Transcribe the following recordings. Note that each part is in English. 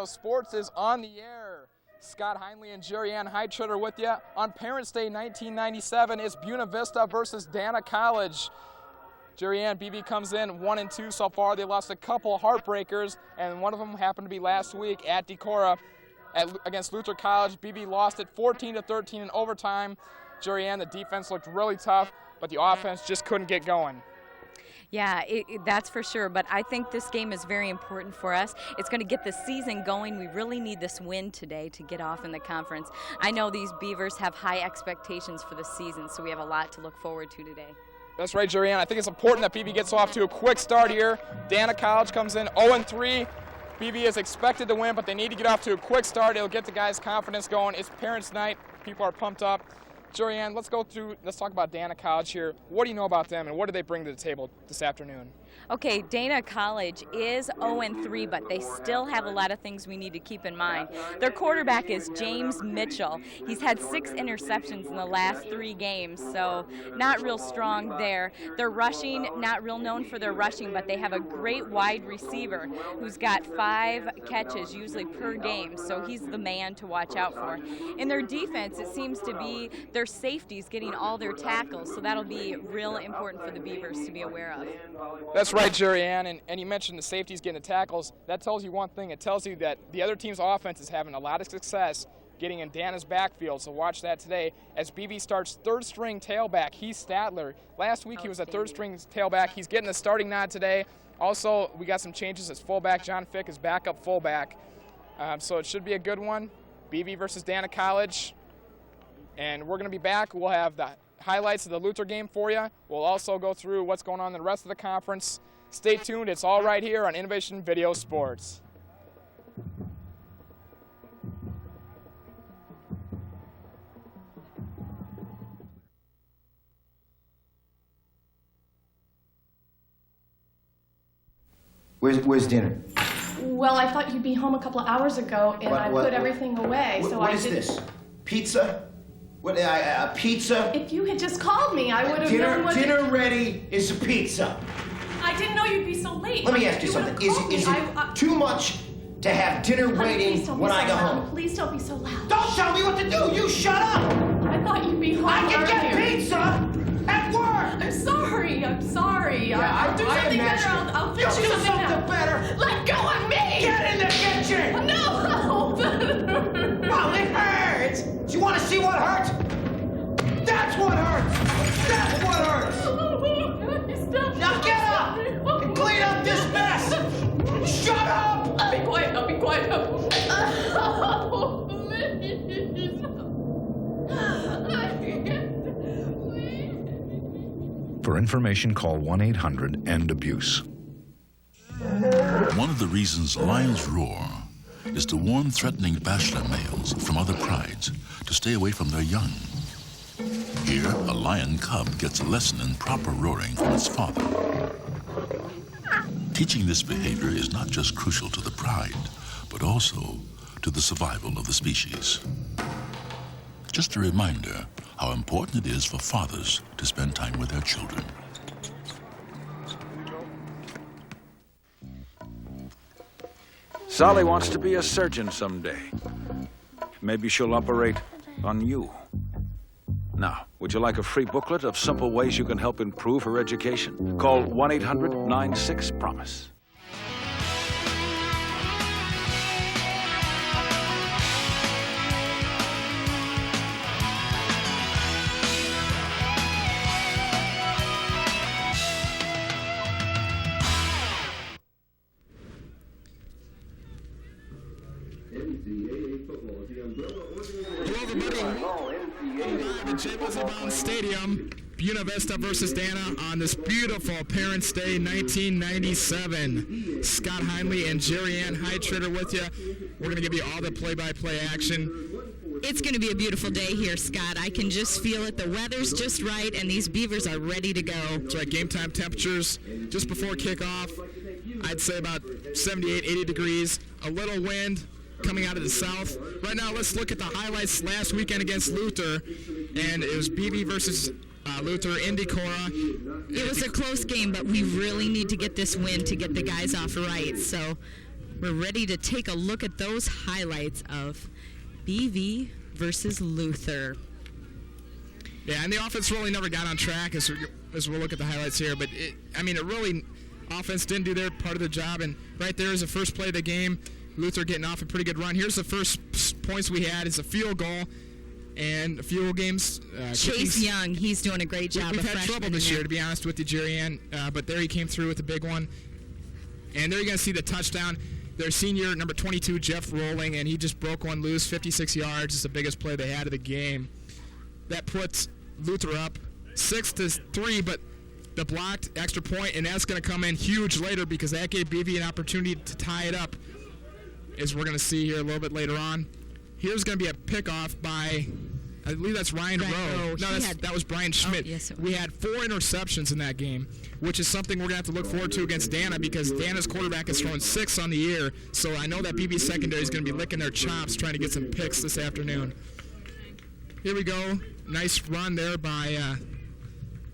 Sports is on the air. Scott Heinley and Jerry Ann Heitrutter with you. On Parents' Day 1997, it's Buena Vista versus Dana College. Jerry Ann, BV comes in 1-2 so far. They lost a couple heartbreakers, and one of them happened to be last week at Decorah against Luther College. BV lost it 14-13 in overtime. Jerry Ann, the defense looked really tough, but the offense just couldn't get going. Yeah, that's for sure, but I think this game is very important for us. It's going to get the season going. We really need this win today to get off in the conference. I know these Beavers have high expectations for the season, so we have a lot to look forward to today. That's right, Jerry Ann. I think it's important that BV gets off to a quick start here. Dana College comes in 0-3. BV is expected to win, but they need to get off to a quick start. It'll get the guys' confidence going. It's Parents' Night. People are pumped up. Jerry Ann, let's talk about Dana College here. What do you know about them, and what do they bring to the table this afternoon? Okay, Dana College is 0-3, but they still have a lot of things we need to keep in mind. Their quarterback is James Mitchell. He's had 6 interceptions in the last 3 games, so not real strong there. Their rushing, not real known for their rushing, but they have a great wide receiver who's got 5 catches usually per game, so he's the man to watch out for. In their defense, it seems to be their safeties getting all their tackles, so that'll be real important for the Beavers to be aware of. That's right, Jerry Ann, and you mentioned the safeties getting the tackles. That tells you one thing. It tells you that the other team's offense is having a lot of success getting in Dana's backfield, so watch that today as BV starts third-string tailback, Heath Stadler. Last week he was a third-string tailback. He's getting the starting nod today. Also, we got some changes as fullback. John Fick is backup fullback, so it should be a good one. BV versus Dana College, and we're going to be back. We'll have the highlights of the Luther game for you. We'll also go through what's going on in the rest of the conference. Stay tuned. It's all right here on Innovation Video Sports. Where's dinner? Well, I thought you'd be home a couple of hours ago, and I put everything away, so what I is didn't... this? Pizza? What, pizza? If you had just called me, I would have known what... Dinner ready is a pizza. I didn't know you'd be so late. Let me ask you something. Is it too much to have dinner waiting when I go home? Please don't be so loud. Don't tell me what to do! You shut up! I thought you'd be home I can get earlier. pizza at work! I'm sorry. Yeah, I'll do something better. I'll fix you something better! Let go of me! Get in the kitchen! No! Well, it hurts! Do you want to see what hurts? That's what hurts! That's what hurts! Stop. Now get up and clean up this mess! Shut up! I'll be quiet. Oh, please. For information, call 1-800-END-ABUSE. One of the reasons lions roar is to warn threatening bachelor males from other prides to stay away from their young. Here, a lion cub gets a lesson in proper roaring from its father. Teaching this behavior is not just crucial to the pride, but also to the survival of the species. Just a reminder how important it is for fathers to spend time with their children. Sally wants to be a surgeon someday. Maybe she'll operate on you. Now, would you like a free booklet of simple ways you can help improve her education? Call 1-800-96-PROMISE. Hello, everybody. Live at J. Wesley Brown Stadium, Buena Vista versus Dana on this beautiful Parents' Day 1997. Scott Heinley and Jerry Ann Heitrutter with you. We're going to give you all the play-by-play action. It's going to be a beautiful day here, Scott. I can just feel it. The weather's just right, and these Beavers are ready to go. That's right, game time temperatures just before kickoff. I'd say about 78, 80 degrees. A little wind coming out of the south. Right now, let's look at the highlights last weekend against Luther, and it was BV versus Luther in Decorah. It was a close game, but we really need to get this win to get the guys off right. So We're ready to take a look at those highlights of BV versus Luther. Yeah, and the offense really never got on track as we'll look at the highlights here. But, offense didn't do their part of the job. And right there is the first play of the game. Luther getting off a pretty good run. Here's the first points we had. It's a field goal. And a few games. Chase Young, he's doing a great job. We've had trouble this year, to be honest with you, Jerry Ann. But there he came through with a big one. And there you're going to see the touchdown. Their senior, number 22, Jeff Rolling, and he just broke one loose, 56 yards. It's the biggest play they had of the game. That puts Luther up 6-3, but the blocked extra point, and that's going to come in huge later because that gave BV an opportunity to tie it up, as we're going to see here a little bit later on. Here's going to be a pickoff by, I believe that's Ryan Rowe. No, that was Brian Schmidt. Oh, yes, we had 4 interceptions in that game, which is something we're going to have to look forward to against Dana because Dana's quarterback is throwing 6 on the year. So I know that BB secondary is going to be licking their chops trying to get some picks this afternoon. Here we go. Nice run there by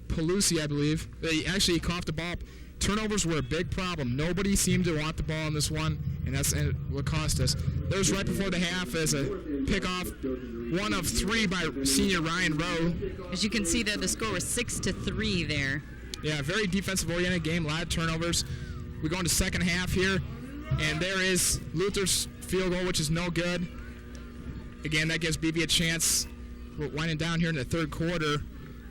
Pelusi, I believe. He coughed the ball. Turnovers were a big problem. Nobody seemed to want the ball in this one, and that's what cost us. That was right before the half as a pickoff, 1 of 3 by senior Ryan Rowe. As you can see there, the score was 6-3 there. Yeah, very defensive-oriented game, a lot of turnovers. We go into second half here, and there is Luther's field goal, which is no good. Again, that gives BB a chance. We're winding down here in the third quarter.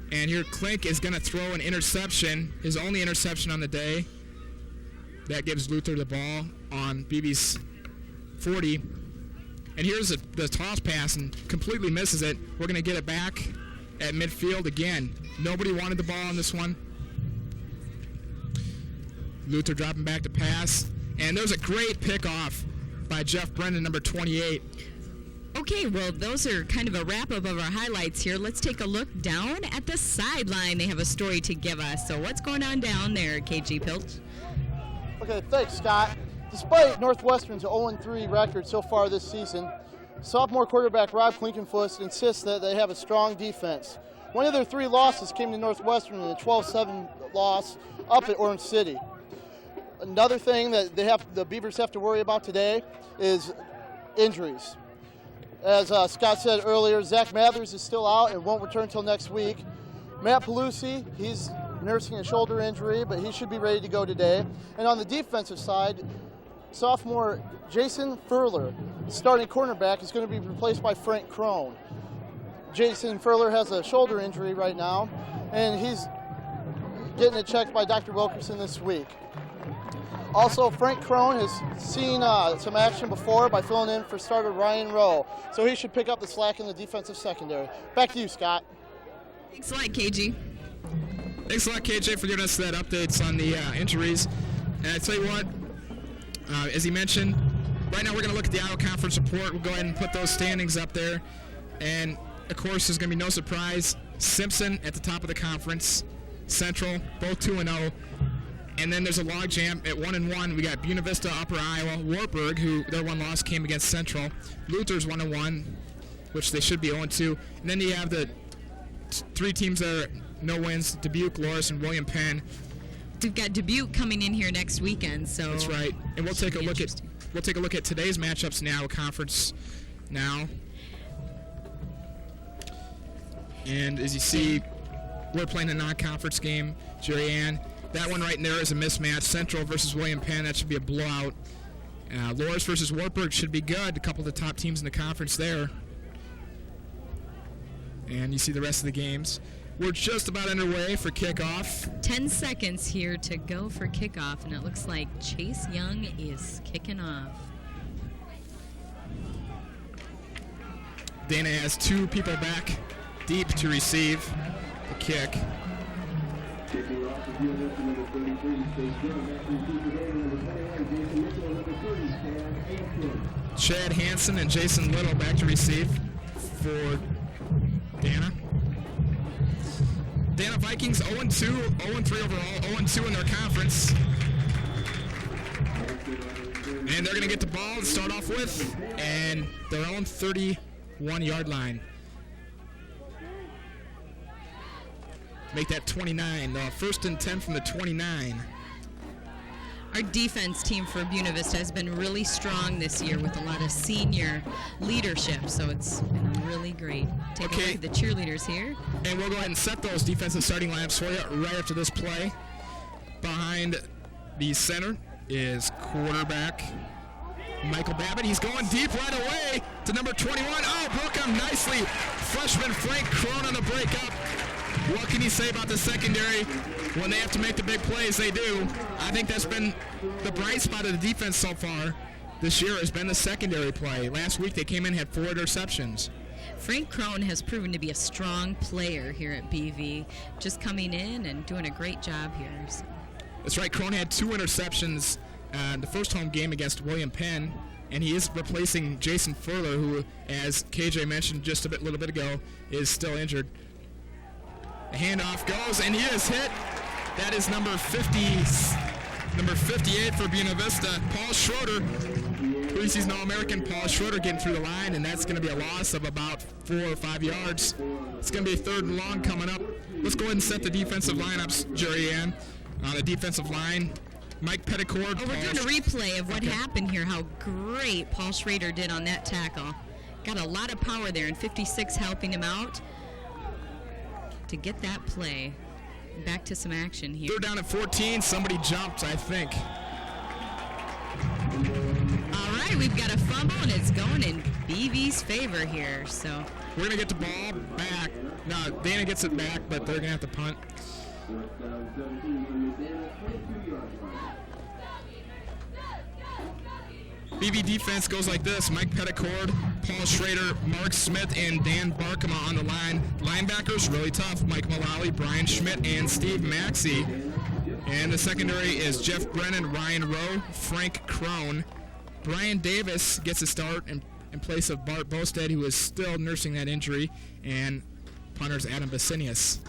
And here Klink is going to throw an interception, his only interception on the day. That gives Luther the ball on BB's 40. And here's the toss pass and completely misses it. We're going to get it back at midfield again. Nobody wanted the ball on this one. Luther dropping back to pass. And there's a great pickoff by Jeff Brennan, number 28. Okay, well, those are kind of a wrap-up of our highlights here. Let's take a look down at the sideline. They have a story to give us. So what's going on down there, KG Pilch? Okay, thanks, Scott. Despite Northwestern's 0-3 record so far this season, sophomore quarterback Rob Klinkenfuss insists that they have a strong defense. One of their 3 losses came to Northwestern in a 12-7 loss up at Orange City. Another thing that the Beavers have to worry about today is injuries. As Scott said earlier, Zach Mathers is still out and won't return until next week. Matt Pelusi, he's nursing a shoulder injury, but he should be ready to go today. And on the defensive side, sophomore Jason Furler, starting cornerback, is going to be replaced by Frank Crone. Jason Furler has a shoulder injury right now, and he's getting it checked by Dr. Wilkerson this week. Also, Frank Crone has seen some action before by filling in for starter Ryan Rowe, so he should pick up the slack in the defensive secondary. Back to you, Scott. Thanks a lot, KG. Thanks a lot, KJ, for giving us that updates on the injuries. And I tell you what, as he mentioned, right now we're going to look at the Iowa Conference report. We'll go ahead and put those standings up there. And, of course, there's going to be no surprise. Simpson at the top of the conference, Central, both 2-0. And then there's a logjam at 1-1. We got Buena Vista, Upper Iowa, Wartburg, who their one loss came against Central. Luther's 1-1, which they should be 0-2. And then you have the 3 teams that are no wins: Dubuque, Loras, and William Penn. We've got Dubuque coming in here next weekend, so that's right. And we'll take a look at today's matchups now, conference now. And as you see, we're playing a non-conference game, Jerry Ann. That one right in there is a mismatch. Central versus William Penn, that should be a blowout. Loras versus Wartburg should be good. A couple of the top teams in the conference there. And you see the rest of the games. We're just about underway for kickoff. 10 seconds here to go for kickoff, and it looks like Chase Young is kicking off. Dana has 2 people back deep to receive the kick. Chad Hansen and Jason Little back to receive for Dana. Dana Vikings 0-2, 0-3 overall, 0-2 in their conference. And they're going to get the ball to start off with, and their own 31-yard line. Make that 29. 1st and 10 from the 29. Our defense team for Buena Vista has been really strong this year with a lot of senior leadership, so it's been really great. Take a look at the cheerleaders here. And we'll go ahead and set those defensive starting lineups for you right after this play. Behind the center is quarterback Michael Babbitt. He's going deep right away to number 21. Oh, broke him nicely. Freshman Frank Crone on the breakup. What can you say about the secondary? When they have to make the big plays, they do. I think that's been the bright spot of the defense so far this year has been the secondary play. Last week they came in and had 4 interceptions. Frank Crone has proven to be a strong player here at BV, just coming in and doing a great job here. So. That's right. Crone had 2 interceptions the first home game against William Penn, and he is replacing Jason Furler, who, as KJ mentioned just a little bit ago, is still injured. The handoff goes, and he is hit. That is number 58 for Buena Vista, Paul Schroeder. Reese's All-American Paul Schroeder getting through the line, and that's going to be a loss of about 4 or 5 yards. It's going to be a 3rd and long coming up. Let's go ahead and set the defensive lineups, Jerry Ann. On the defensive line, Mike Petticord. Oh, we're doing a replay of what happened here, how great Paul Schrader did on that tackle. Got a lot of power there, and 56 helping him out to get that play. Back to some action here. 3rd down at 14. Somebody jumped, I think. All right, we've got a fumble, and it's going in BV's favor here. So we're going to get the ball back. No, Dana gets it back, but they're going to have to punt. BV defense goes like this: Mike Petticord, Paul Schrader, Mark Smith, and Dan Barkema on the line. Linebackers, really tough: Mike Mullally, Brian Schmidt, and Steve Maxey. And the secondary is Jeff Brennan, Ryan Rowe, Frank Crone. Brian Davis gets a start in place of Bart Bosted, who is still nursing that injury, and punter's Adam Basinius.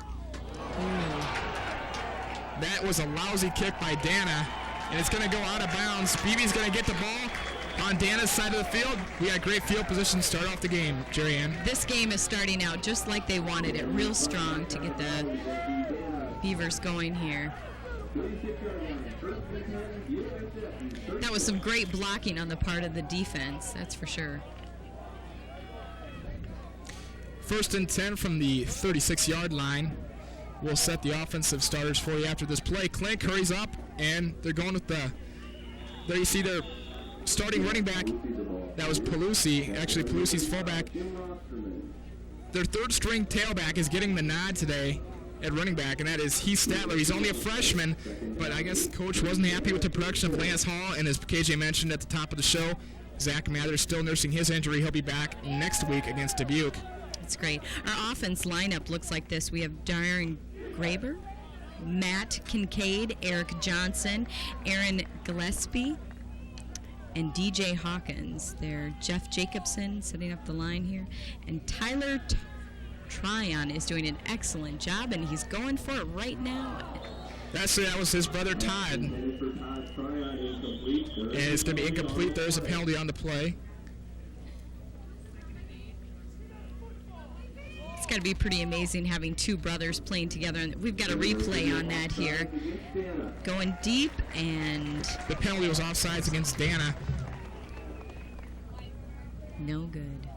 That was a lousy kick by Dana, and it's going to go out of bounds. BV's going to get the ball on Dana's side of the field. We got great field position to start off the game, Jerry Ann. This game is starting out just like they wanted it, real strong to get the Beavers going here. That was some great blocking on the part of the defense, that's for sure. 1st and 10 from the 36-yard line. We'll set the offensive starters for you after this play. Clink hurries up, and they're going with there you see their starting running back. That was Pelusi, actually Pelusi's fullback. Their 3rd-string tailback is getting the nod today at running back, and that is Heath Statler. He's only a freshman, but I guess Coach wasn't happy with the production of Lance Hall, and as KJ mentioned at the top of the show, Zach Mather's still nursing his injury. He'll be back next week against Dubuque. That's great. Our offense lineup looks like this. We have Darren Graber, Matt Kincaid, Eric Johnson, Aaron Gillespie, and DJ Hawkins. There, Jeff Jacobson setting up the line here, and Tyler Tryon is doing an excellent job, and he's going for it right now. That was his brother Todd. And it's going to be incomplete. There's a penalty on the play. It's got to be pretty amazing having 2 brothers playing together, and we've got a replay on that here. Going deep, and the penalty was offsides against Dana. No good.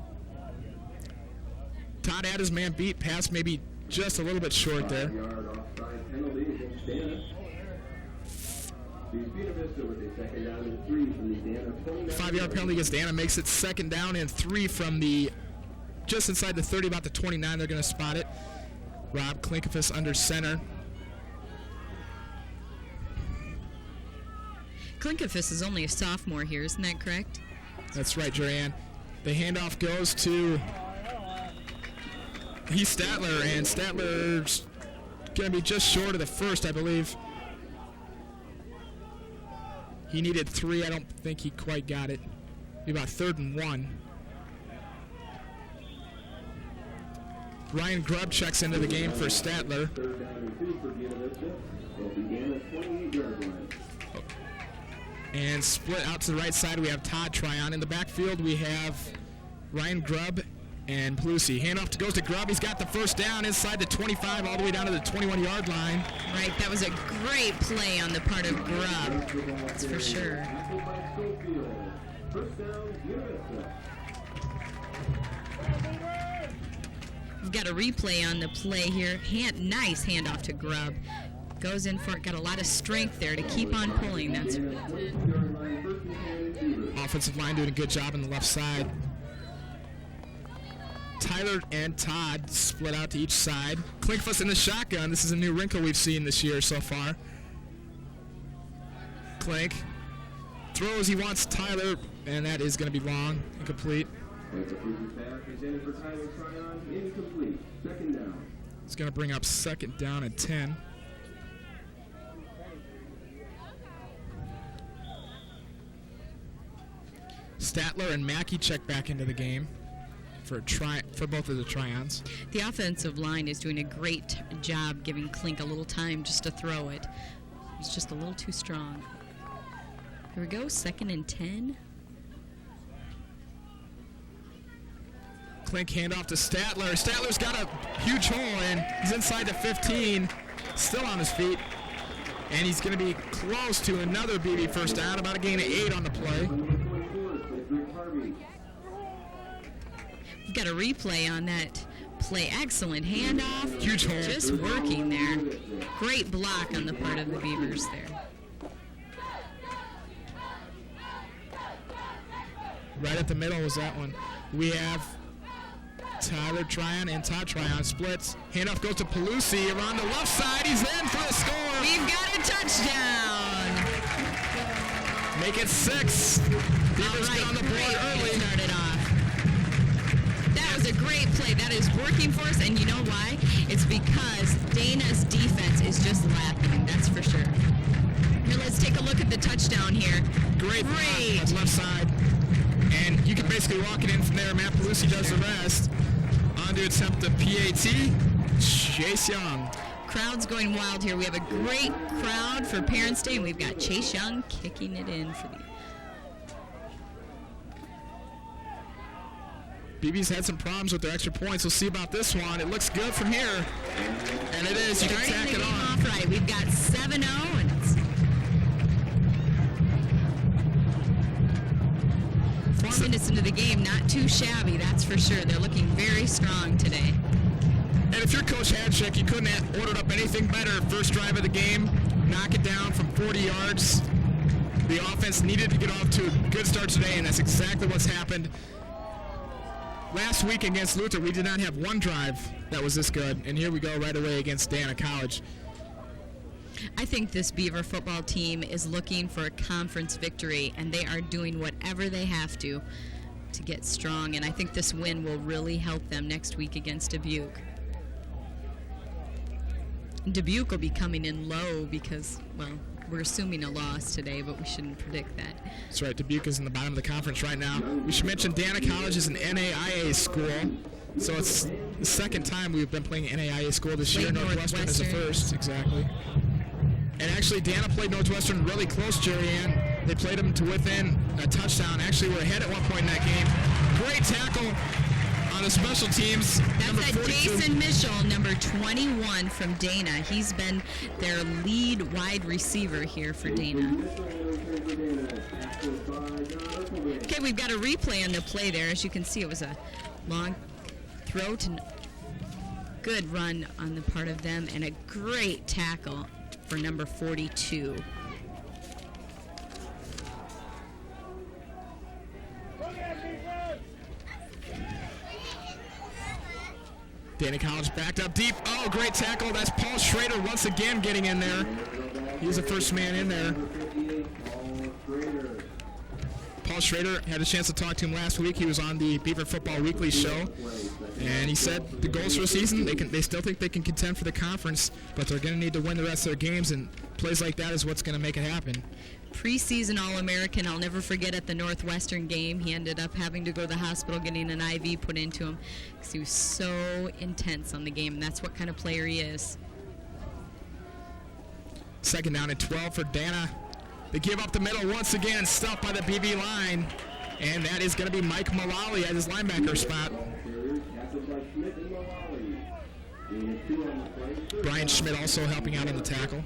Todd had his man beat, pass maybe just a little bit short there. 5-yard penalty against Dana makes it 2nd down and 3 from the just inside the 30, about the 29. They're going to spot it. Rob Klinkafis under center. Klinkafis is only a sophomore here, isn't that correct? That's right, Joanne. The handoff goes to Heath Statler, and Statler's going to be just short of the 1st, I believe. He needed 3. I don't think he quite got it. Be about 3rd and 1. Ryan Grubb checks into the game for Statler. And split out to the right side, we have Todd Tryon. In the backfield, we have Ryan Grubb And Pelusi, handoff goes to Grubb. He's got the first down inside the 25 all the way down to the 21-yard line. Right, that was a great play on the part of Grubb. That's for sure. We've got a replay on the play here. Nice handoff to Grubb. Goes in for it. Got a lot of strength there to keep on pulling. That's offensive line doing a good job on the left side. Tyler and Todd split out to each side. Klinkfuss in the shotgun. This is a new wrinkle we've seen this year so far. Klink throws. He wants Tyler, and that is going to be long, incomplete. It's going to bring up second down and 10. Statler and Mackey check back into the game for both of the try-ons. The offensive line is doing a great job giving Klink a little time just to throw it. It's just a little too strong. Here we go, second and 10. Klink handoff to Statler. Statler's got a huge hole, and he's inside the 15, still on his feet. And he's going to be close to another BB first down, about a gain of 8 on the play. We've got a replay on that play. Excellent handoff. Huge hole. Just working there. Great block on the part of the Beavers there. Right at the middle was that one. We have Tyler Tryon and Todd Tryon splits. Handoff goes to Pelusi around the left side. He's in for the score. We've got a touchdown. Make it 6. Beavers get on the board early. Started off. That was a great play. That is working for us, and you know why? It's because Dana's defense is just laughing. That's for sure. Here, let's take a look at the touchdown here. Great. Left side. And you can basically walk it in from there. Matt Pelusi does the rest. On to attempt the PAT. Chase Young. Crowd's going wild here. We have a great crowd for Parents' Day, and we've got Chase Young kicking it in for the... BB's had some problems with their extra points. We'll see about this one. It looks good from here. And it is. You can tack it on. Off right. We've got 7-0, and it's... 4 minutes into the game, not too shabby, that's for sure. They're looking very strong today. And if you're Coach Hadchick, you couldn't have ordered up anything better. First drive of the game, knock it down from 40 yards. The offense needed to get off to a good start today, and that's exactly what's happened. Last week against Luther, we did not have one drive that was this good, and here we go right away against Dana College. I think this Beaver football team is looking for a conference victory, and they are doing whatever they have to get strong, and I think this win will really help them next week against Dubuque. Dubuque will be coming in low because, well, we're assuming a loss today, but we shouldn't predict that. That's right. Dubuque is in the bottom of the conference right now. We should mention Dana College is an NAIA school, so it's the second time we've been playing NAIA school this year. Northwestern is the first, exactly. And actually, Dana played Northwestern really close, Jerry Ann. They played them to within a touchdown. Actually, we're ahead at one point in that game. Great tackle on the special teams. That's that Jason Mitchell, number 21 from Dana. He's been their lead wide receiver here for Dana. Okay, we've got a replay on the play there. As you can see, it was a long throw to good run on the part of them and a great tackle for number 42. Dana College backed up deep. Oh, great tackle. That's Paul Schrader once again getting in there. He's the first man in there. Paul Schrader had a chance to talk to him last week. He was on the Beaver Football Weekly show, and he said the goals for the season, they still think they can contend for the conference, but they're going to need to win the rest of their games, and plays like that is what's going to make it happen. Preseason All-American, I'll never forget at the Northwestern game, he ended up having to go to the hospital getting an IV put into him because he was so intense on the game, and that's what kind of player he is. Second down and 12 for Dana. They give up the middle once again, stopped by the BB line, and that is going to be Mike Mullally at his linebacker spot. Brian Schmidt also helping out on the tackle.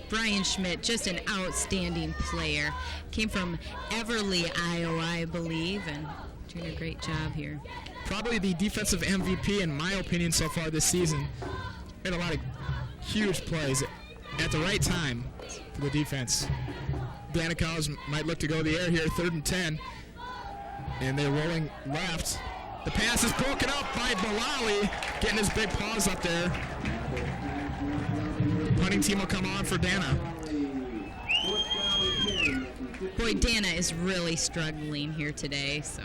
Brian Schmidt, just an outstanding player. Came from Everly, Iowa, I believe, and doing a great job here. Probably the defensive MVP in my opinion so far this season. Made a lot of huge plays at the right time for the defense. Dana College might look to go the air here, 3rd and 10. And they're rolling left. The pass is broken up by Bilali, getting his big paws up there. Punting team will come on for Dana. Boy, Dana is really struggling here today, so.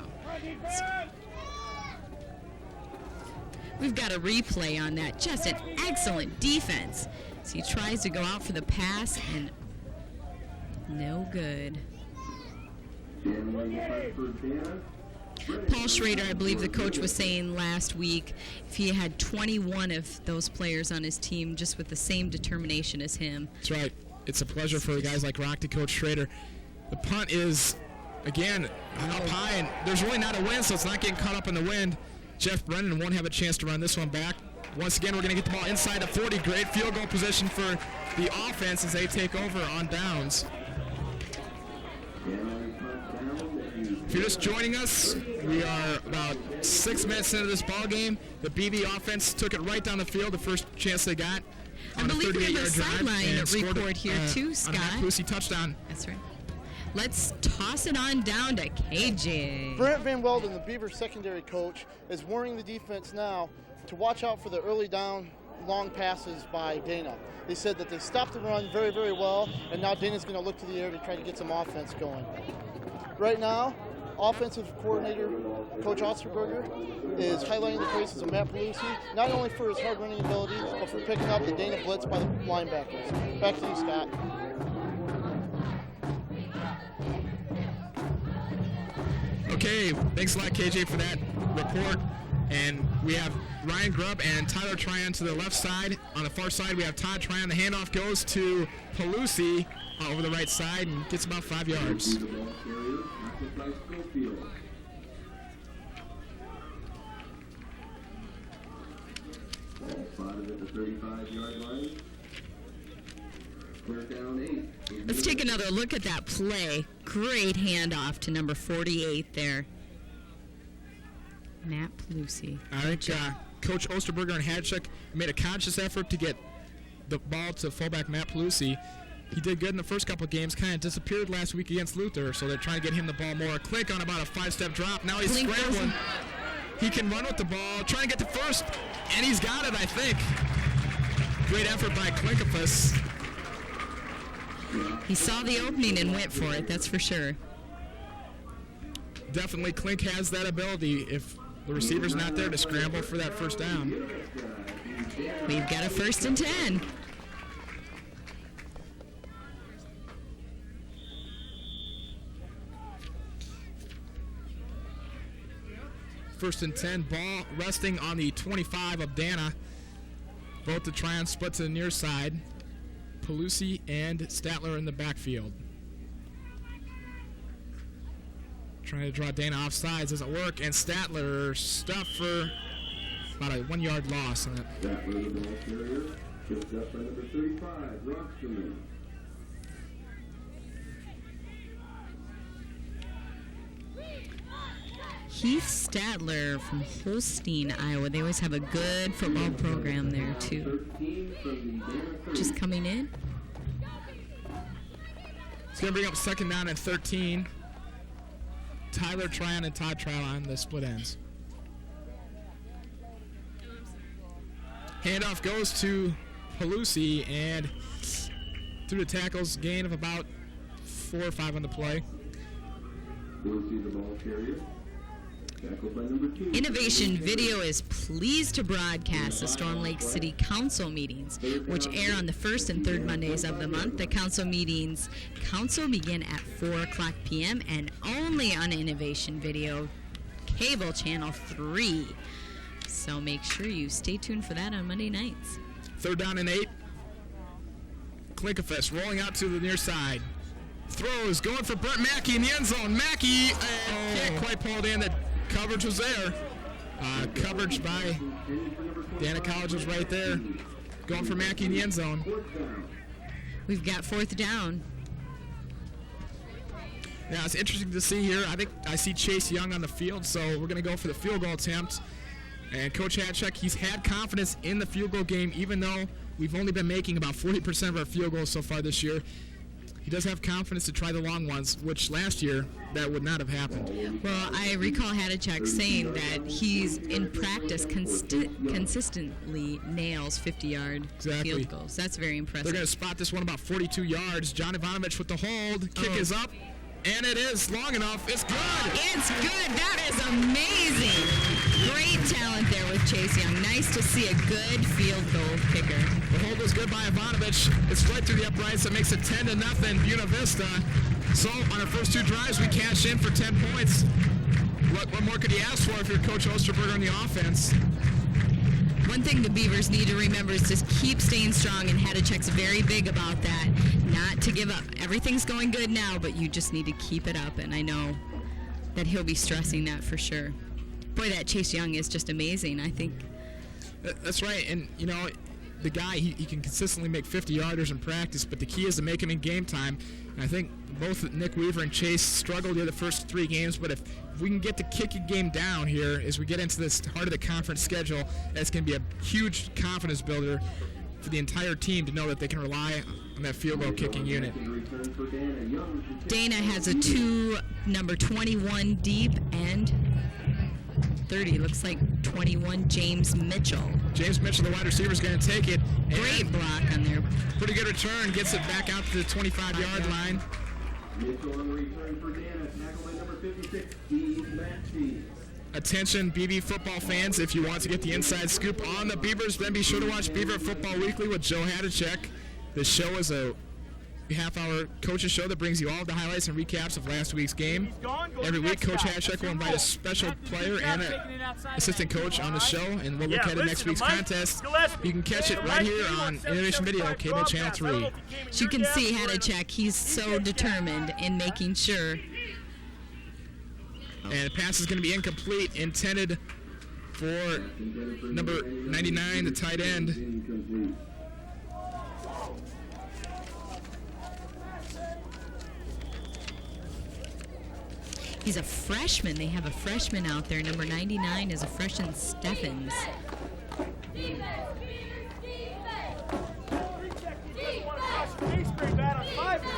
We've got a replay on that. Just an excellent defense. So he tries to go out for the pass, and no good. Paul Schrader, I believe the coach was saying last week, if he had 21 of those players on his team just with the same determination as him. That's right. It's a pleasure for the guys like Rock to Coach Schrader. The punt is, again, up high, and there's really not a wind, so it's not getting caught up in the wind. Jeff Brennan won't have a chance to run this one back. Once again, we're going to get the ball inside the 40. Great field goal position for the offense as they take over on downs. If you're just joining us, we are about 6 minutes into this ball game. The BV offense took it right down the field, the first chance they got. I believe we have a sideline report here too, Scott. On a Matt touchdown. That's right. Let's toss it on down to KJ. Brent Van Welden, the Beaver secondary coach, is warning the defense now to watch out for the early down long passes by Dana. They said that they stopped the run very, very well, and now Dana's going to look to the air to try to get some offense going. Right now, offensive coordinator Coach Osterberger is highlighting the praises of Matt Pelusi, not only for his hard running ability, but for picking up the Dana blitz by the linebackers. Back to you, Scott. Okay, thanks a lot, KJ, for that report. And we have Ryan Grubb and Tyler Tryon to the left side. On the far side, we have Todd Tryon. The handoff goes to Pelusi over the right side and gets about 5 yards. Let's take another look at that play. Great handoff to number 48 there. Matt Pelusi. I think Coach Osterberger and Hadchuk made a conscious effort to get the ball to fullback Matt Pelusi. He did good in the first couple of games, kind of disappeared last week against Luther, so they're trying to get him the ball more. Click on about a 5-step drop. Now he's scrambling. He can run with the ball, trying to get to first, and he's got it, I think. Great effort by Klinkafus. He saw the opening and went for it, that's for sure. Definitely Klink has that ability if the receiver's not there to scramble for that first down. We've got a 1st and 10. First and 10, ball resting on the 25 of Dana. Both the Tryon split to the near side. Pelusi and Statler in the backfield. Trying to draw Dana off sides, doesn't work, and Statler stuffed for about a 1-yard loss on that. Statler, the ball carrier, picked up by number 35, Rocksterman. Heath Statler from Holstein, Iowa. They always have a good football program there, too. Just coming in. It's going to bring up 2nd down and 13. Tyler Tryon and Todd Tryon on the split ends. Handoff goes to Pelusi, and through the tackles, gain of about 4 or 5 on the play. Pelusi, the ball carrier. Innovation Video is pleased to broadcast the Storm Lake City Council meetings, which air on the 1st and 3rd Mondays of the month. The council meetings begin at 4 o'clock p.m. and only on Innovation Video, cable channel 3. So make sure you stay tuned for that on Monday nights. 3rd down and 8. Klinkafest rolling out to the near side. Throws, going for Brent Mackey in the end zone. Mackey can't quite pull it in. The coverage was there. Coverage by Dana College was right there. Going for Mackey in the end zone. We've got 4th down. Yeah, it's interesting to see here. I think I see Chase Young on the field, so we're going to go for the field goal attempt. And Coach Hatchek, he's had confidence in the field goal game, even though we've only been making about 40% of our field goals so far this year. He does have confidence to try the long ones, which last year that would not have happened. Well, I recall Hadachek saying that he's in practice consistently nails 50-yard field goals. That's very impressive. They're going to spot this one about 42 yards. John Ivanovich with the hold. Kick is up, and it is long enough. It's good. It's good. That is amazing. Great talent there with Chase Young. Nice to see a good field goal kicker. The hold was good by Ivanovich. It's right through the uprights. That makes it 10-0, Buena Vista. So on our first 2 drives, we cash in for 10 points. What more could you ask for if you're Coach Osterberger in the offense? One thing the Beavers need to remember is just keep staying strong, and Hadachek's very big about that. Not to give up. Everything's going good now, but you just need to keep it up, and I know that he'll be stressing that for sure. Boy, that Chase Young is just amazing, I think. That's right, and you know, the guy, he can consistently make 50-yarders in practice, but the key is to make him in game time. And I think both Nick Weaver and Chase struggled here the first 3 games, but if we can get the kicking game down here as we get into this heart of the conference schedule, that's going to be a huge confidence builder for the entire team to know that they can rely on that field goal kicking unit. Dana has a 2, number 21 deep, and 30, looks like 21, James Mitchell. James Mitchell, the wide receiver, is going to take it. Great block on there. Pretty good return, gets it back out to the 25-yard line. Mitchell on the return for Dana, tackle by number 56, Steve Maxey. Attention, BB football fans, if you want to get the inside scoop on the Beavers, then be sure to watch Beaver Football Weekly with Joe Hadachek. This show is a half-hour coaches show that brings you all the highlights and recaps of last week's game. Every week, Coach Hadachek will invite a special player and an assistant coach on the show, and we'll look at it next week's contest. You can catch it right here on Innovation Video, Cable Channel 3. As you can see, Hadachek, he's so determined in making sure. And the pass is going to be incomplete, intended for number 99, the tight end. He's a freshman. They have a freshman out there. Number 99 is a freshman, Steffens.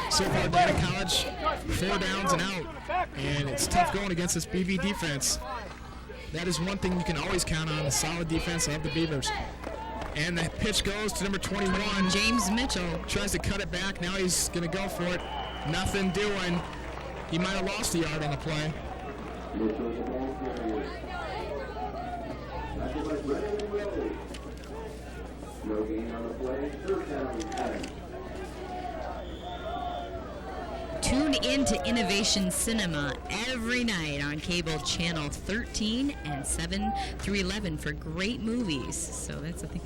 So far, Dana College, 4 downs and out. And it's tough going against this BV defense. That is one thing you can always count on, the solid defense of the Beavers. And the pitch goes to number 21. James Mitchell. Tries to cut it back. Now he's going to go for it. Nothing doing. He might have lost a yard in the play. No gain on the play. 3rd down, 10. Tune in to Innovation Cinema every night on Cable Channel 13 and 7 through 11 for great movies. So that's the thing.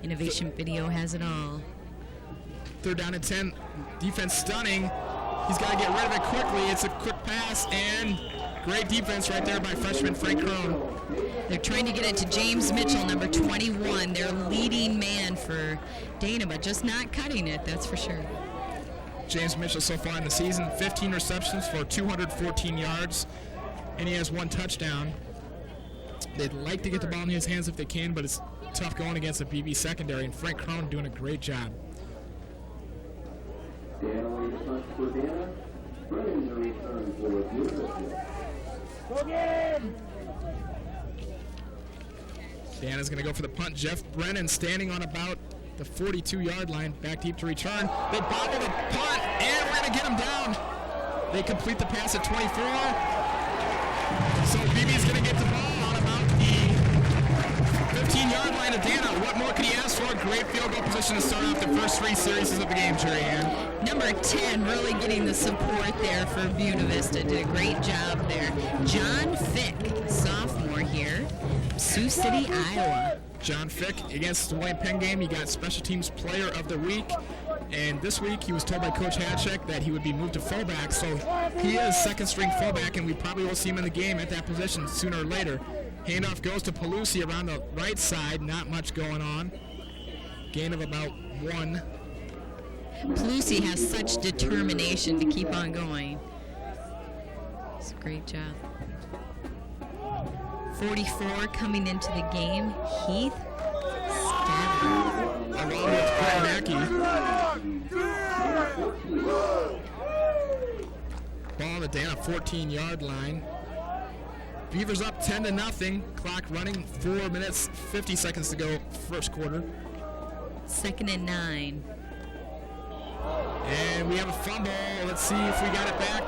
Innovation Video has it all. 3rd down and 10. Defense stunning. He's got to get rid of it quickly. It's a quick pass, and great defense right there by freshman Frank Crone. They're trying to get it to James Mitchell, number 21, their leading man for Dana, but just not cutting it, that's for sure. James Mitchell so far in the season, 15 receptions for 214 yards, and he has 1 touchdown. They'd like to get the ball in his hands if they can, but it's tough going against a BB secondary, and Frank Crone doing a great job. Dana with the punt for Dana. Brennan the return for Buena. Go get him! Dana's going to go for the punt. Jeff Brennan standing on about the 42-yard line, back deep to return. They bobble the punt, and we're going to get him down. They complete the pass at 24. So BB's going to get the ball on about the 15-yard line of Dana. What more could he ask for? Great field goal position to start off the first 3 series of the game, Jerry Ann. Number 10 really getting the support there for Buena Vista. Did a great job there. John Fick, sophomore here, Sioux City, Iowa. John Fick against the William Penn game. He got Special Teams Player of the Week. And this week, he was told by Coach Hatchek that he would be moved to fullback, so he is second-string fullback, and we probably will see him in the game at that position sooner or later. Handoff goes to Pelusi around the right side. Not much going on. Gain of about 1. Pelusi has such determination to keep on going. It's a great job. 44 coming into the game. Heath Stadler. Along with Brett Mackey. Ball on the Dana 14-yard line. Beavers up 10-0. Clock running. 4 minutes, 50 seconds to go, first quarter. 2nd and 9. And we have a fumble. Let's see if we got it back.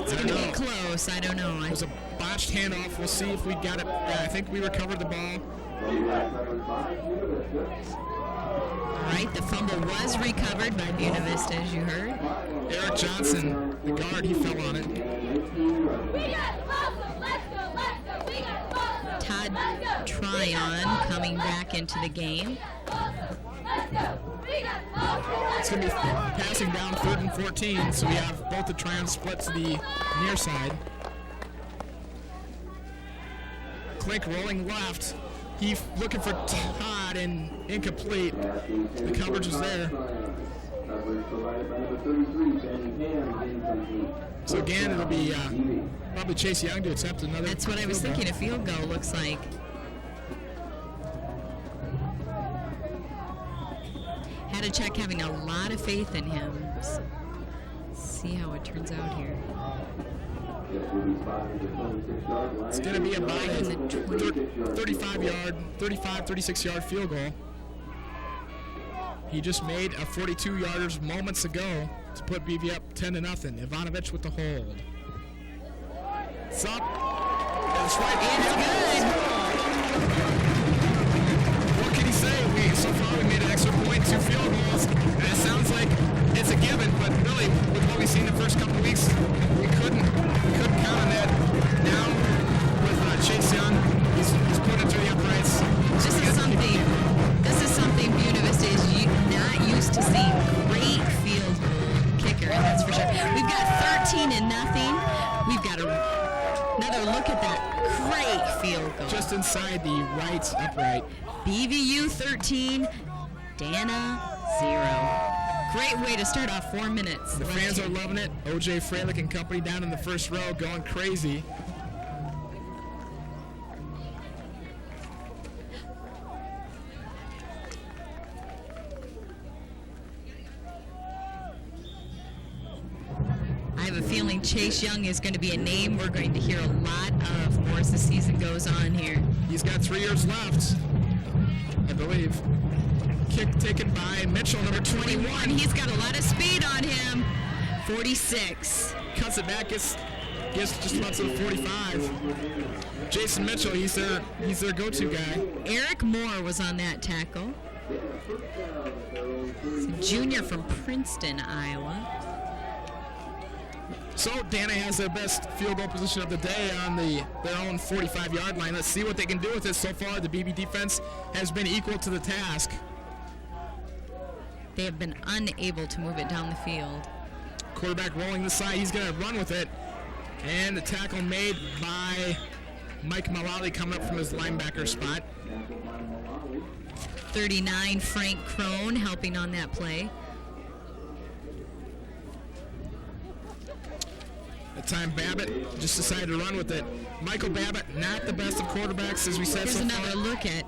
It's going to be close. I don't know. It was a botched handoff. We'll see if we got it. I think we recovered the ball. All right, the fumble was recovered by Buena Vista, as you heard. Eric Johnson, the guard, he fell on it. Todd Tryon coming back into the game. It's going to be passing down 3rd and 14, so we have both the Tryon split to the near side. Klink rolling left. He looking for Todd and incomplete. The coverage is there. So again, it'll be probably Chase Young to attempt another. That's what I was thinking. A field goal looks like. Hatchek having a lot of faith in him. So, see how it turns out here. It's going to be about a 35-yard, 36-yard field goal. He just made a 42-yarders moments ago to put BV up 10-0. Ivanovic with the hold. It's up. That's right. It's good. What can he say? So far we made an extra point, 2 field goals, and it sounds like it's a given, but really, with what we've seen the first couple of weeks, we couldn't count on that. Now, with Chase Young, he's put it through the uprights. This is something Buena Vista is not used to seeing. Great field goal kicker, that's for sure. We've got 13-0. We've got another look at that great field goal. Just inside the right upright. BVU 13, Dana 0. Great way to start off 4 minutes. The fans are loving it. OJ Freilich and company down in the first row going crazy. I have a feeling Chase Young is going to be a name we're going to hear a lot of more as the season goes on here. He's got 3 years left, I believe. Kick taken by Mitchell, number 21. He's got a lot of speed on him. 46. Cuts it back, gets just about to the 45. Jason Mitchell, he's their go-to guy. Eric Moore was on that tackle. He's a junior from Princeton, Iowa. So Dana has their best field goal position of the day on their own 45-yard line. Let's see what they can do with it. So far, the BB defense has been equal to the task. They have been unable to move it down the field. Quarterback rolling the side. He's going to run with it. And the tackle made by Mike Malali coming up from his linebacker spot. 39, Frank Crone helping on that play. That time Babbitt just decided to run with it. Michael Babbitt, not the best of quarterbacks, as we said Here's so far. another look at.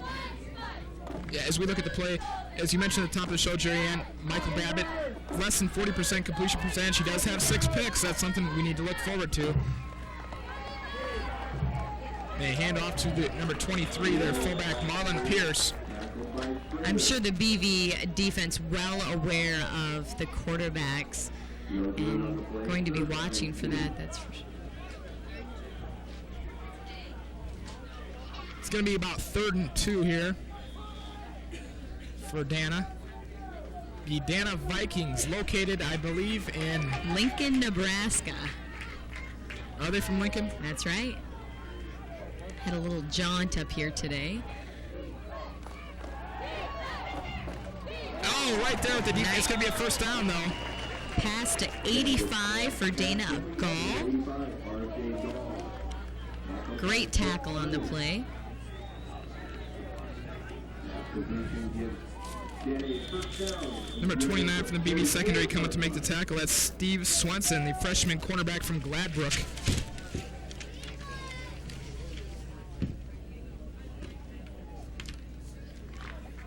Yeah, as we look at the play, as you mentioned at the top of the show, Jerry Ann, Michael Babbitt, less than 40% completion percentage. He does have 6 picks. That's something we need to look forward to. They hand off to the number 23, their fullback, Marlon Pierce. I'm sure the BV defense well aware of the quarterbacks and going to be watching for that, that's for sure. It's going to be about 3rd and 2 here for Dana. The Dana Vikings, located, I believe, in Lincoln, Nebraska. Are they from Lincoln? That's right. Had a little jaunt up here today. Oh, Oh, right there with the defense. It's going to be a first down, though. Pass to 85 for Dana Gall. Great tackle on the play. Number 29 from the BB secondary coming to make the tackle. That's Steve Swenson, the freshman cornerback from Gladbrook.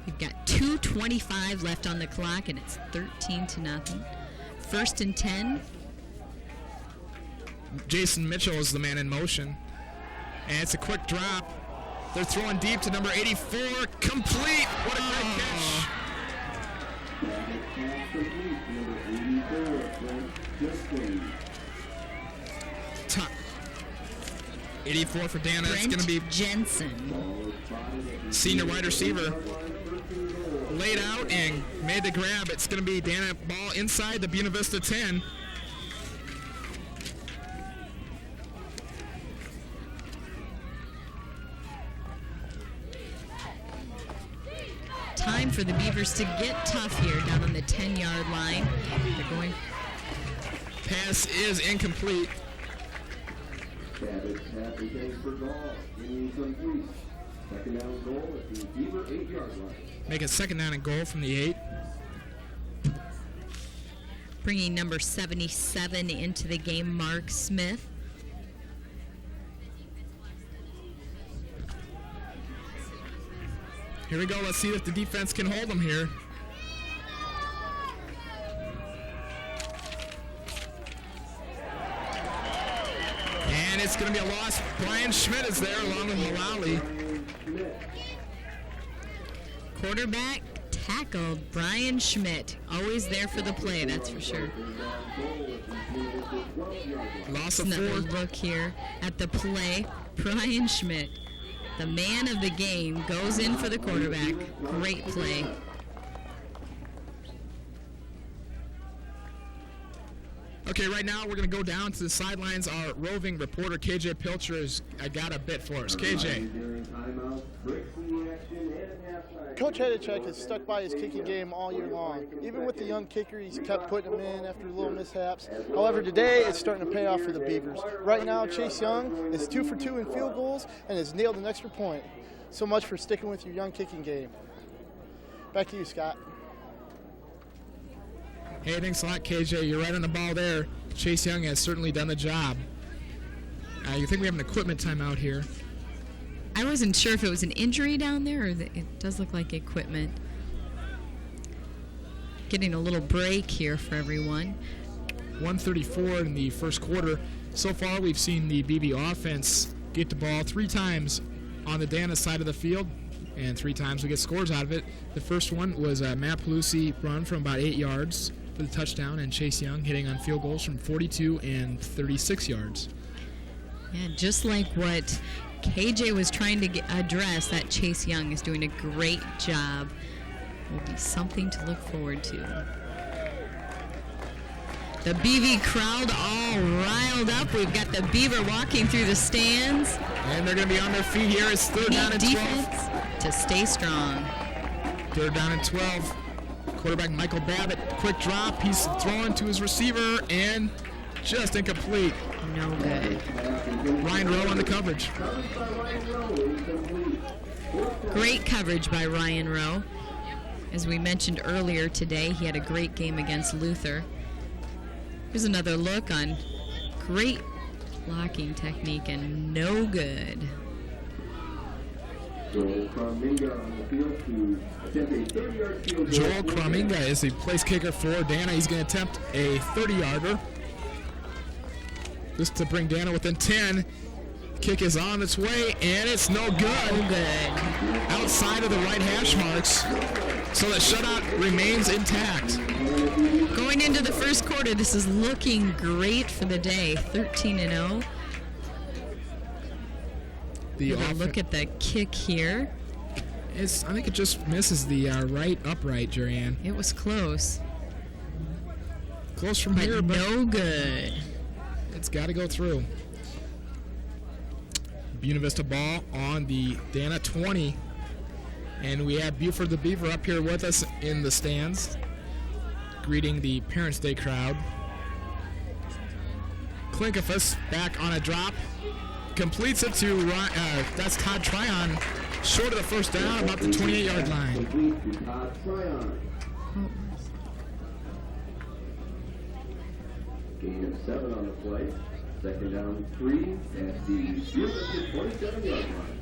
We've got 2:25 left on the clock, and it's 13-0. 1st and 10. Jason Mitchell is the man in motion. And it's a quick drop. They're throwing deep to number 84. Complete. What a great catch. 84 for Dana. It's going to be Jensen, senior wide receiver. Laid out and made the grab. It's going to be Dana ball inside the Buena Vista 10. Time for the Beavers to get tough here down on the 10-yard line. They're going. Pass is incomplete. Make it 2nd down and goal from the 8. Bringing number 77 into the game, Mark Smith. Here we go. Let's see if the defense can hold them here. And it's going to be a loss. Brian Schmidt is there along with Mullally. Quarterback tackled Brian Schmidt. Always there for the play, that's for sure. Loss of 4. Another look here at the play. Brian Schmidt, the man of the game, goes in for the quarterback. Great play. Okay, right now we're going to go down to the sidelines. Our roving reporter, KJ Pilcher, has got a bit for us. KJ. Coach Hedicek has stuck by his kicking game all year long. Even with the young kicker, he's kept putting him in after little mishaps. However, today it's starting to pay off for the Beavers. Right now, Chase Young is 2 for 2 in field goals and has nailed an extra point. So much for sticking with your young kicking game. Back to you, Scott. Hey, thanks a lot, KJ. You're right on the ball there. Chase Young has certainly done the job. You think we have an equipment timeout here? I wasn't sure if it was an injury down there or it does look like equipment. Getting a little break here for everyone. 1:34 in the first quarter. So far, we've seen the BB offense get the ball 3 times on the Dana side of the field, and 3 times we get scores out of it. The first one was a Matt Pelusi run from about 8 yards for the touchdown, and Chase Young hitting on field goals from 42 and 36 yards. Yeah, just like what KJ was trying to address, that Chase Young is doing a great job. Will be something to look forward to. The BV crowd all riled up. We've got the Beaver walking through the stands. And they're going to be on their feet here. It's 3rd down and 12. To stay strong. 3rd down and 12. Quarterback Michael Babbitt, quick drop. He's throwing to his receiver and just incomplete. No good. Ryan Rowe on the coverage. Great coverage by Ryan Rowe. As we mentioned earlier today, he had a great game against Luther. Here's another look on great blocking technique and no good. Joel Crominga is the place kicker for Dana. He's going to attempt a 30-yarder. Just to bring Dana within 10. Kick is on its way, and it's no good. No good. Outside of the right hash marks. So the shutout remains intact. Going into the first quarter, this is looking great for the day. 13-0. Look at the kick here. I think it just misses the right upright, Jerry-Ann. It was close. Close from here, but no good. It's got to go through. Buena Vista ball on the Dana 20. And we have Buford the Beaver up here with us in the stands, greeting the Parents' Day crowd. Klinkefus back on a drop, completes it to, that's Todd Tryon, short of the first down, about the 28-yard line. Gain of 7 on the play. Second down 3 at the 27-yard line.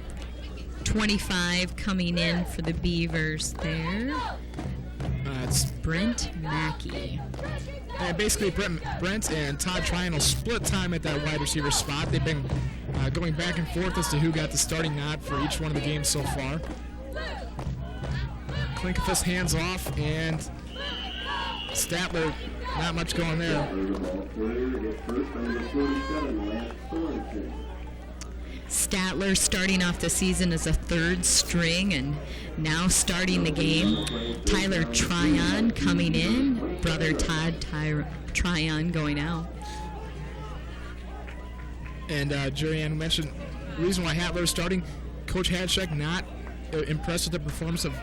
25 coming in for the Beavers there. It's Brent Mackey. Basically, Brent and Todd Tryon will split time at that wide receiver spot. They've been going back and forth as to who got the starting nod for each one of the games so far. Klinkefus hands off, and Statler, not much going there. Statler starting off the season as a third string and now starting the game. Tyler Tryon coming in. Brother Todd Tryon going out. And Jurianne mentioned the reason why Hatler is starting. Coach Hadschek not impressed with the performance of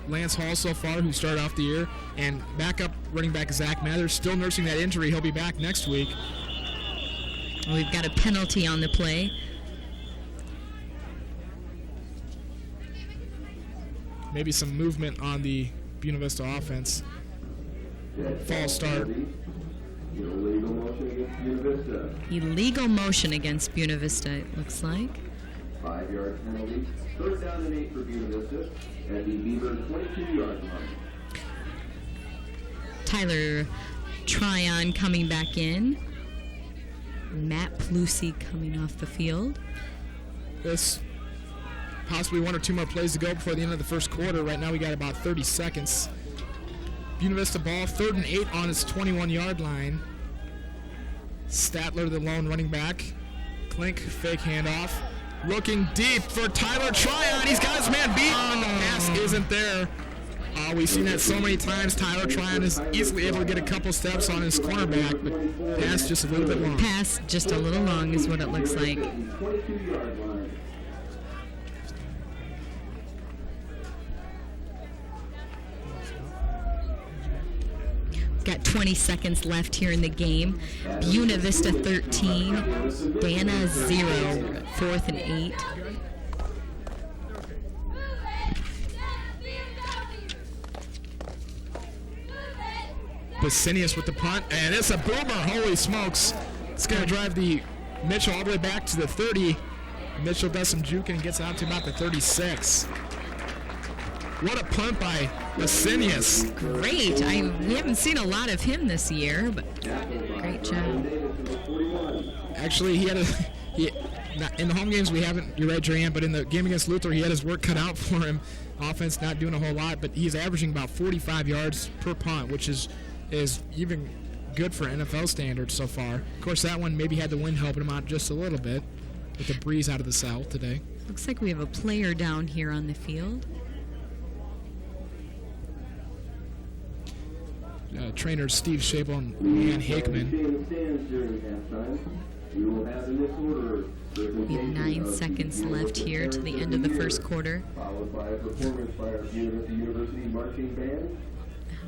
Lance Hall so far, who started off the year. And backup running back Zach Mathers still nursing that injury. He'll be back next week. We've got a penalty on the play. Maybe some movement on the Buena Vista offense. False start. Illegal motion against Buena Vista, it looks like. 5-yard penalty. Third down and 8 for Buena Vista at the Beaver 22-yard line. Tyler Tryon coming back in. Matt Plusi coming off the field. This possibly 1 or 2 more plays to go before the end of the first quarter. Right now we got about 30 seconds. Buena Vista ball, 3rd and 8 on its 21-yard line. Statler, the lone running back. Klink, fake handoff. Looking deep for Tyler Tryon. He's got his man beat. The pass isn't there. We've seen that so many times. Tyler Tryon is easily able to get a couple steps on his cornerback, but pass just a little bit long. Pass just a little long is what it looks like. Got 20 seconds left here in the game. Buena Vista 13, Dana 0, 4th and 8. Basinius with the punt, and it's a boomer. Holy smokes. It's going to drive the Mitchell all the way back to the 30. Mitchell does some juking and gets out to about the 36. What a punt by Basinius. Great. We haven't seen a lot of him this year, but great job. Actually, in the home games we haven't, you're right, Jurianne, but in the game against Luther, he had his work cut out for him. Offense not doing a whole lot, but he's averaging about 45 yards per punt, which is even good for NFL standards so far. Of course, that one maybe had the wind helping him out just a little bit with the breeze out of the south today. Looks like we have a player down here on the field. Trainers Steve Schabel and Ann Hakeman. We have 9 seconds left here to the end of the first quarter. Followed by a performance by our University Marching Band.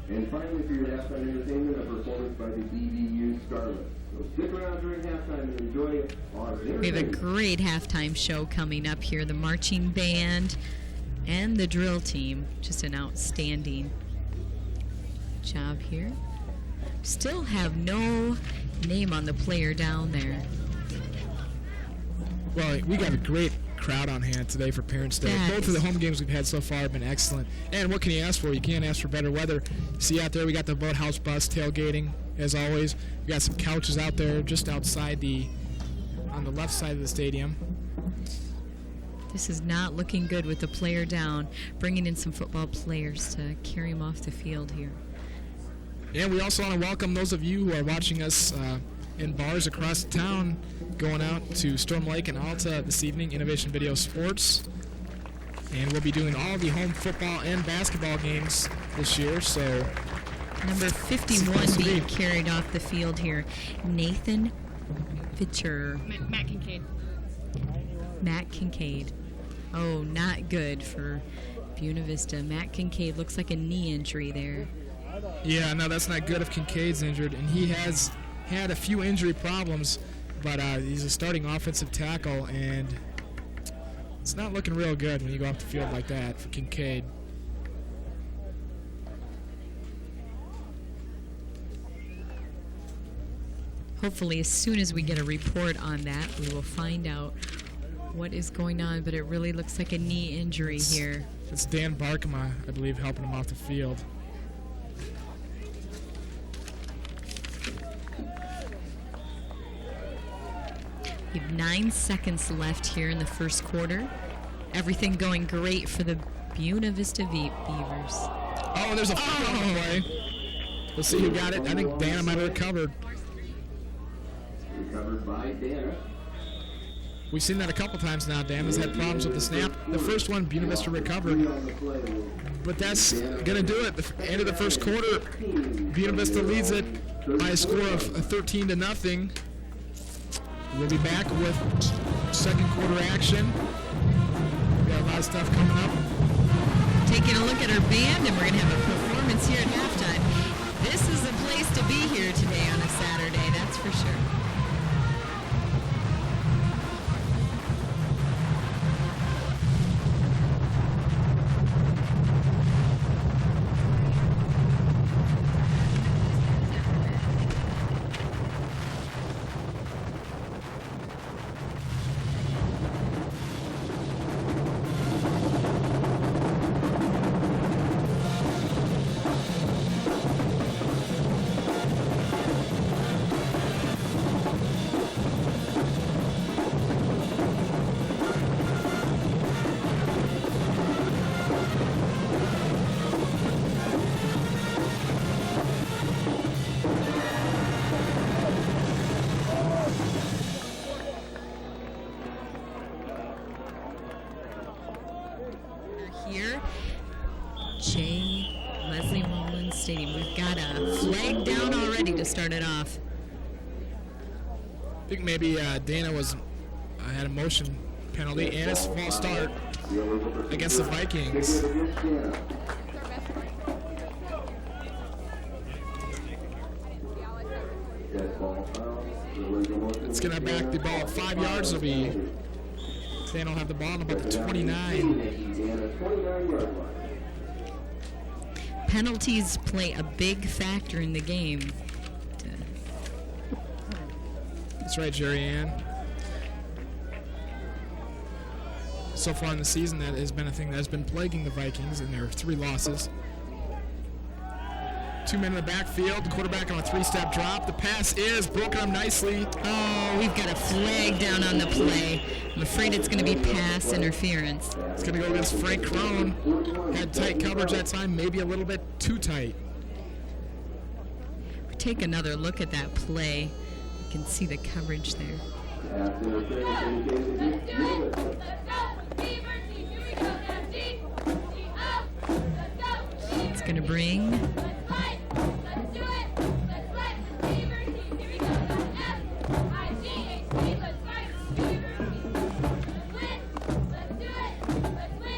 And finally, for your halftime entertainment, a performance by the BVU Scarlet. So stick around during halftime and enjoy our entertainment. We have a great halftime show coming up here. The marching band and the drill team. Just an outstanding job here. Still have no name on the player down there. Well, we got a great crowd on hand today for Parents' Day. Both of the home games we've had so far have been excellent. And what can you ask for? You can't ask for better weather. See out there, we got the Boathouse bus tailgating, as always. We got some couches out there just outside on the left side of the stadium. This is not looking good with the player down. Bringing in some football players to carry him off the field here. And we also want to welcome those of you who are watching us in bars across town, going out to Storm Lake and Alta this evening, Innovation Video Sports. And we'll be doing all the home football and basketball games this year, so... Number 51 being carried off the field here, Nathan Fitcher. Matt Kincaid. Matt Kincaid. Oh, not good for Buena Vista. Matt Kincaid looks like a knee injury there. Yeah, no, that's not good if Kincaid's injured, and he has had a few injury problems, but he's a starting offensive tackle, and it's not looking real good when you go off the field like that for Kincaid. Hopefully, as soon as we get a report on that, we will find out what is going on, but it really looks like a knee injury here. It's Dan Barkema, I believe, helping him off the field. We have 9 seconds left here in the first quarter. Everything going great for the Buena Vista Beavers. Oh, there's a foul on the play. We'll see who got it. I think Dana might have recovered. Recovered by Dana. We've seen that a couple times now. Dana's had problems with the snap. The first one, Buena Vista recovered. But that's going to do it. The end of the first quarter, Buena Vista leads it by a score of 13-0. We'll be back with second quarter action. We got a lot of stuff coming up. Taking a look at our band, and we're going to have a performance here at halftime. This is the place to be here today on a Saturday, that's for sure. Here, Leslie Mullen Stadium. We've got a flag down already to start it off. I think maybe Dana had a motion penalty and it's a false start against the Vikings. It's going to back the ball 5 yards. It'll be Dana will have the ball on about the 29. Penalties play a big factor in the game. That's right, Jerry Ann. So far in the season, that has been a thing that has been plaguing the Vikings in their 3 losses. 2 men in the backfield, the quarterback on a 3-step drop. The pass is broken up nicely. Oh, we've got a flag down on the play. I'm afraid it's going to be pass interference. It's going to go against Frank Crone. Had tight coverage that time, maybe a little bit too tight. We take another look at that play. You can see the coverage there. It's going to bring...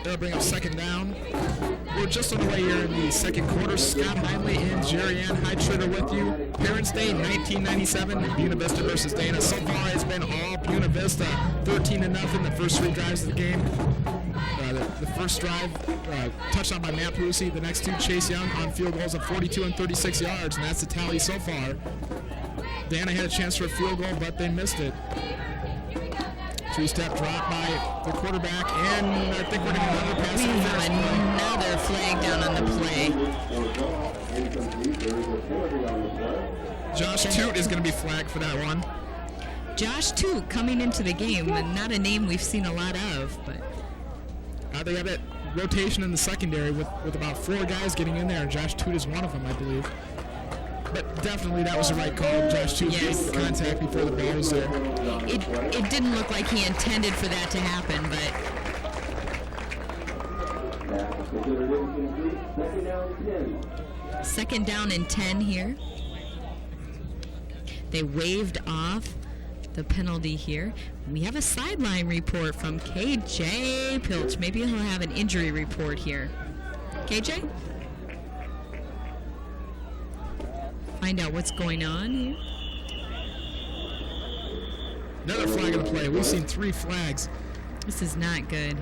They'll bring up second down. We're just on the way here in the second quarter. Scott Heinley and Jerry Ann Heitritter with you. Parents' Day 1997, Buena Vista versus Dana. So far it's been all Buena Vista, 13-0. The first 3 drives of the game. The first drive, touchdown by Matt Perusi. The next 2, Chase Young on field goals of 42 and 36 yards, and that's the tally so far. Dana had a chance for a field goal, but they missed it. 3-step drop by the quarterback, and I think we're going to get another pass. We have another flag down on the play. Josh Toot is going to be flagged for that one. Josh Toot coming into the game, and not a name we've seen a lot of, but they have that rotation in the secondary with about 4 guys getting in there, and Josh Toot is one of them, I believe. But definitely that was the right call. Josh Toot made contact before the ball was there. It didn't look like he intended for that to happen, but... Second down and 10 here. They waved off the penalty here. We have a sideline report from KJ Pilch. Maybe he'll have an injury report here. KJ? Find out what's going on here. Another flag in the play. We've seen 3 flags. This is not good.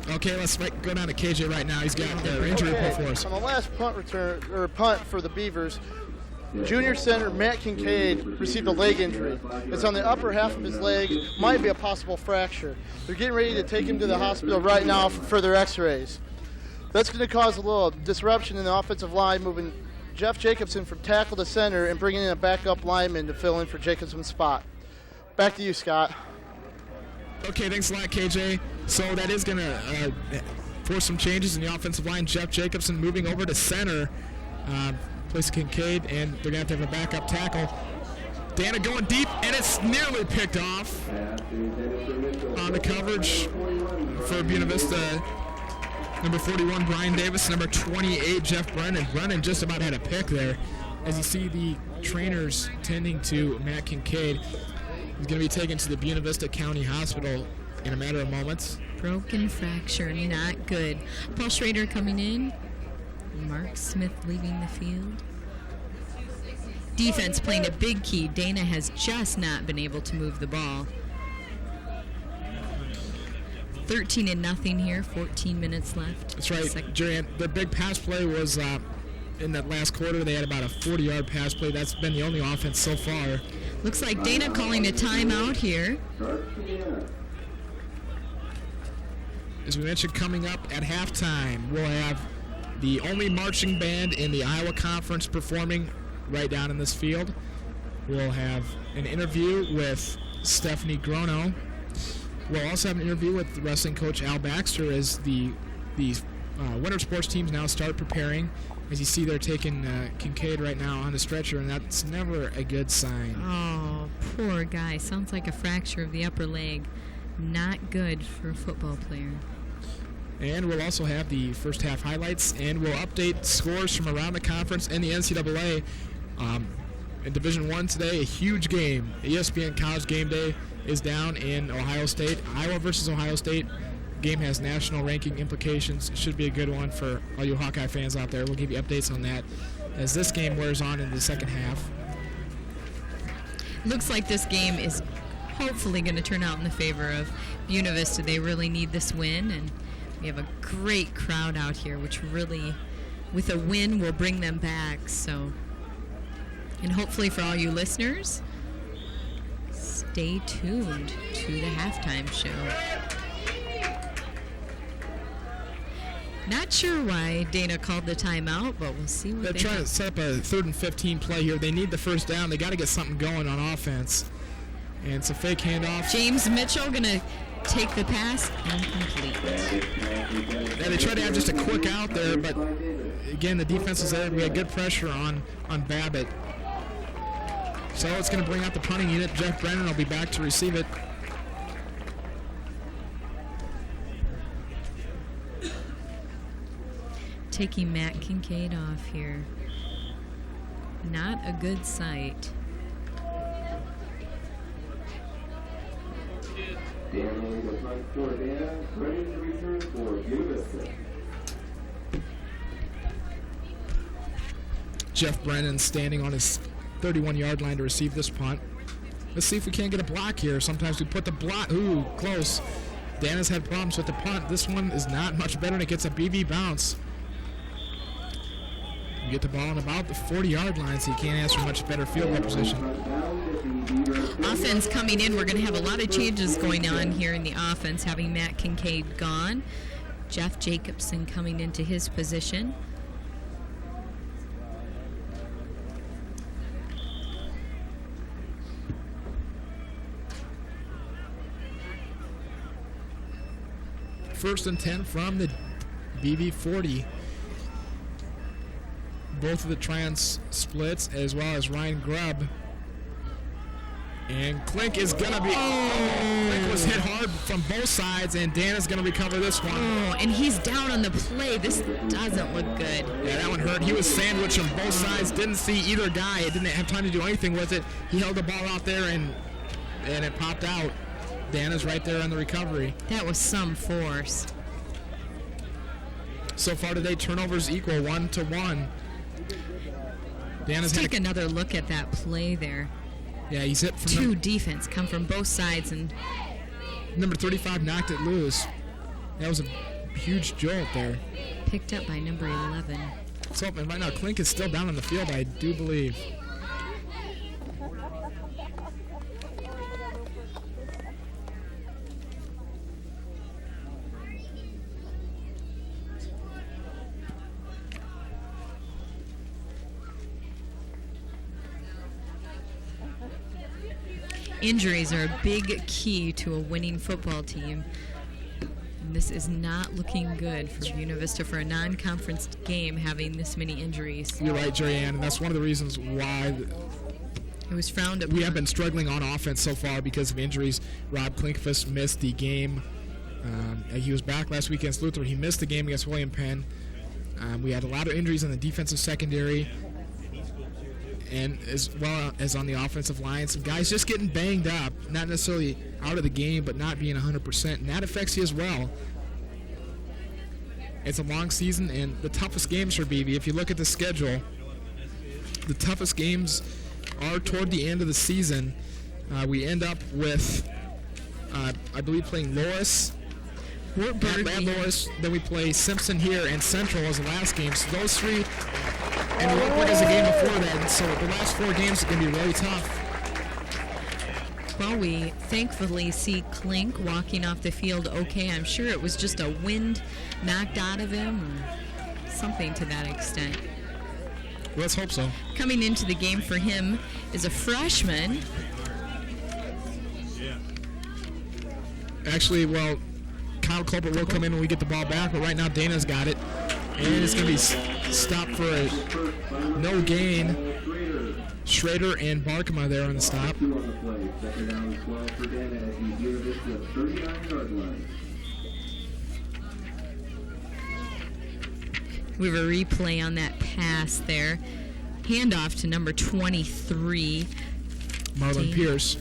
Okay, let's go down to KJ right now. He's got the injury report for us. On the last punt for the Beavers, junior center Matt Kincaid received a leg injury. It's on the upper half of his leg. Might be a possible fracture. They're getting ready to take him to the hospital right now for further x-rays. That's going to cause a little disruption in the offensive line, moving Jeff Jacobson from tackle to center and bringing in a backup lineman to fill in for Jacobson's spot. Back to you, Scott. Okay, thanks a lot, KJ. So that is going to force some changes in the offensive line. Jeff Jacobson moving over to center, place Kincaid, and they're going to have a backup tackle. Dana going deep, and it's nearly picked off on the coverage for Buena Vista. Number 41, Brian Davis. Number 28, Jeff Brennan. Brennan just about had a pick there. As you see the trainers tending to Matt Kincaid. He's going to be taken to the Buena Vista County Hospital in a matter of moments. Broken fracture, not good. Paul Schrader coming in. Mark Smith leaving the field. Defense playing a big key. Dana has just not been able to move the ball. 13-0 here, 14 minutes left. That's right, Jerry. The big pass play was in that last quarter. They had about a 40-yard pass play. That's been the only offense so far. Looks like Dana calling a timeout here. As we mentioned, coming up at halftime, we'll have the only marching band in the Iowa Conference performing right down in this field. We'll have an interview with Stephanie Grono. We'll also have an interview with wrestling coach Al Baxter as the winter sports teams now start preparing. As you see, they're taking Kincaid right now on the stretcher, and that's never a good sign. Oh, poor guy. Sounds like a fracture of the upper leg. Not good for a football player. And we'll also have the first half highlights, and we'll update scores from around the conference and the NCAA. In Division I today, a huge game. ESPN College Game Day is down in Ohio State. Iowa versus Ohio State. Game has national ranking implications. It should be a good one for all you Hawkeye fans out there. We'll give you updates on that as this game wears on in the second half. Looks like this game is hopefully going to turn out in the favor of Buena Vista. They really need this win, and we have a great crowd out here, which really, with a win, will bring them back. So, and hopefully for all you listeners, stay tuned to the halftime show. Not sure why Dana called the timeout, but we'll see what they're trying to set up a 3rd and 15 play here. They need the first down. They got to get something going on offense. And it's a fake handoff. James Mitchell going to take the pass and complete. Yeah, they tried to have just a quick out there, but again, the defense is there. We had good pressure on Babbitt. So it's going to bring out the punting unit. Jeff Brennan will be back to receive it. Taking Matt Kincaid off here. Not a good sight. Jeff Brennan standing on his 31-yard line to receive this punt. Let's see if we can't get a block here. Sometimes we put the block. Ooh, close. Dana's had problems with the punt. This one is not much better, and it gets a BB bounce. You get the ball on about the 40-yard line, so you can't ask for much better field goal position. Offense coming in. We're going to have a lot of changes going on here in the offense, having Matt Kincaid gone. Jeff Jacobson coming into his position. First and 10 from the BB40. Both of the trans splits, as well as Ryan Grubb And Klink is going to be... Klink was hit hard from both sides, and Dana's going to recover this one. Oh, and he's down on the play. This doesn't look good. Yeah, that one hurt. He was sandwiched from both sides. Didn't see either guy. He didn't have time to do anything with it. He held the ball out there, and it popped out. Dana's right there on the recovery. That was some force. So far today, turnovers equal 1-1. Let's take another look at that play there. Yeah, he's hit from two defense come from both sides, and number 35 knocked it loose. That was a huge jolt there. Picked up by number 11. So and right now, Klink is still down on the field, I do believe. Injuries are a big key to a winning football team. And this is not looking good for Buena Vista for a non-conference game having this many injuries. You're right, Jerry Ann, and that's one of the reasons why it was frowned upon. We have been struggling on offense so far because of injuries. Rob Klinkfist missed the game. He was back last week against Luther. He missed the game against William Penn. We had a lot of injuries in the defensive secondary, and as well as on the offensive line. Some guys just getting banged up, not necessarily out of the game, but not being 100%, and that affects you as well. It's a long season, and the toughest games for BV, if you look at the schedule, the toughest games are toward the end of the season. We end up with, I believe, playing Loris, at Loris, then we play Simpson here, and Central as the last game. So those three, and Wartburg is a game before that, and so the last 4 games are going to be really tough. Well, we thankfully see Klink walking off the field okay. I'm sure it was just a wind knocked out of him or something to that extent. Let's hope so. Coming into the game for him is a freshman. Actually, well, Kyle Culpert will come in when we get the ball back, but right now Dana's got it. And it's going to be stopped for a no gain. Schrader and Barkema there on the stop. We have a replay on that pass there. Handoff to number 23. Marlon Pierce.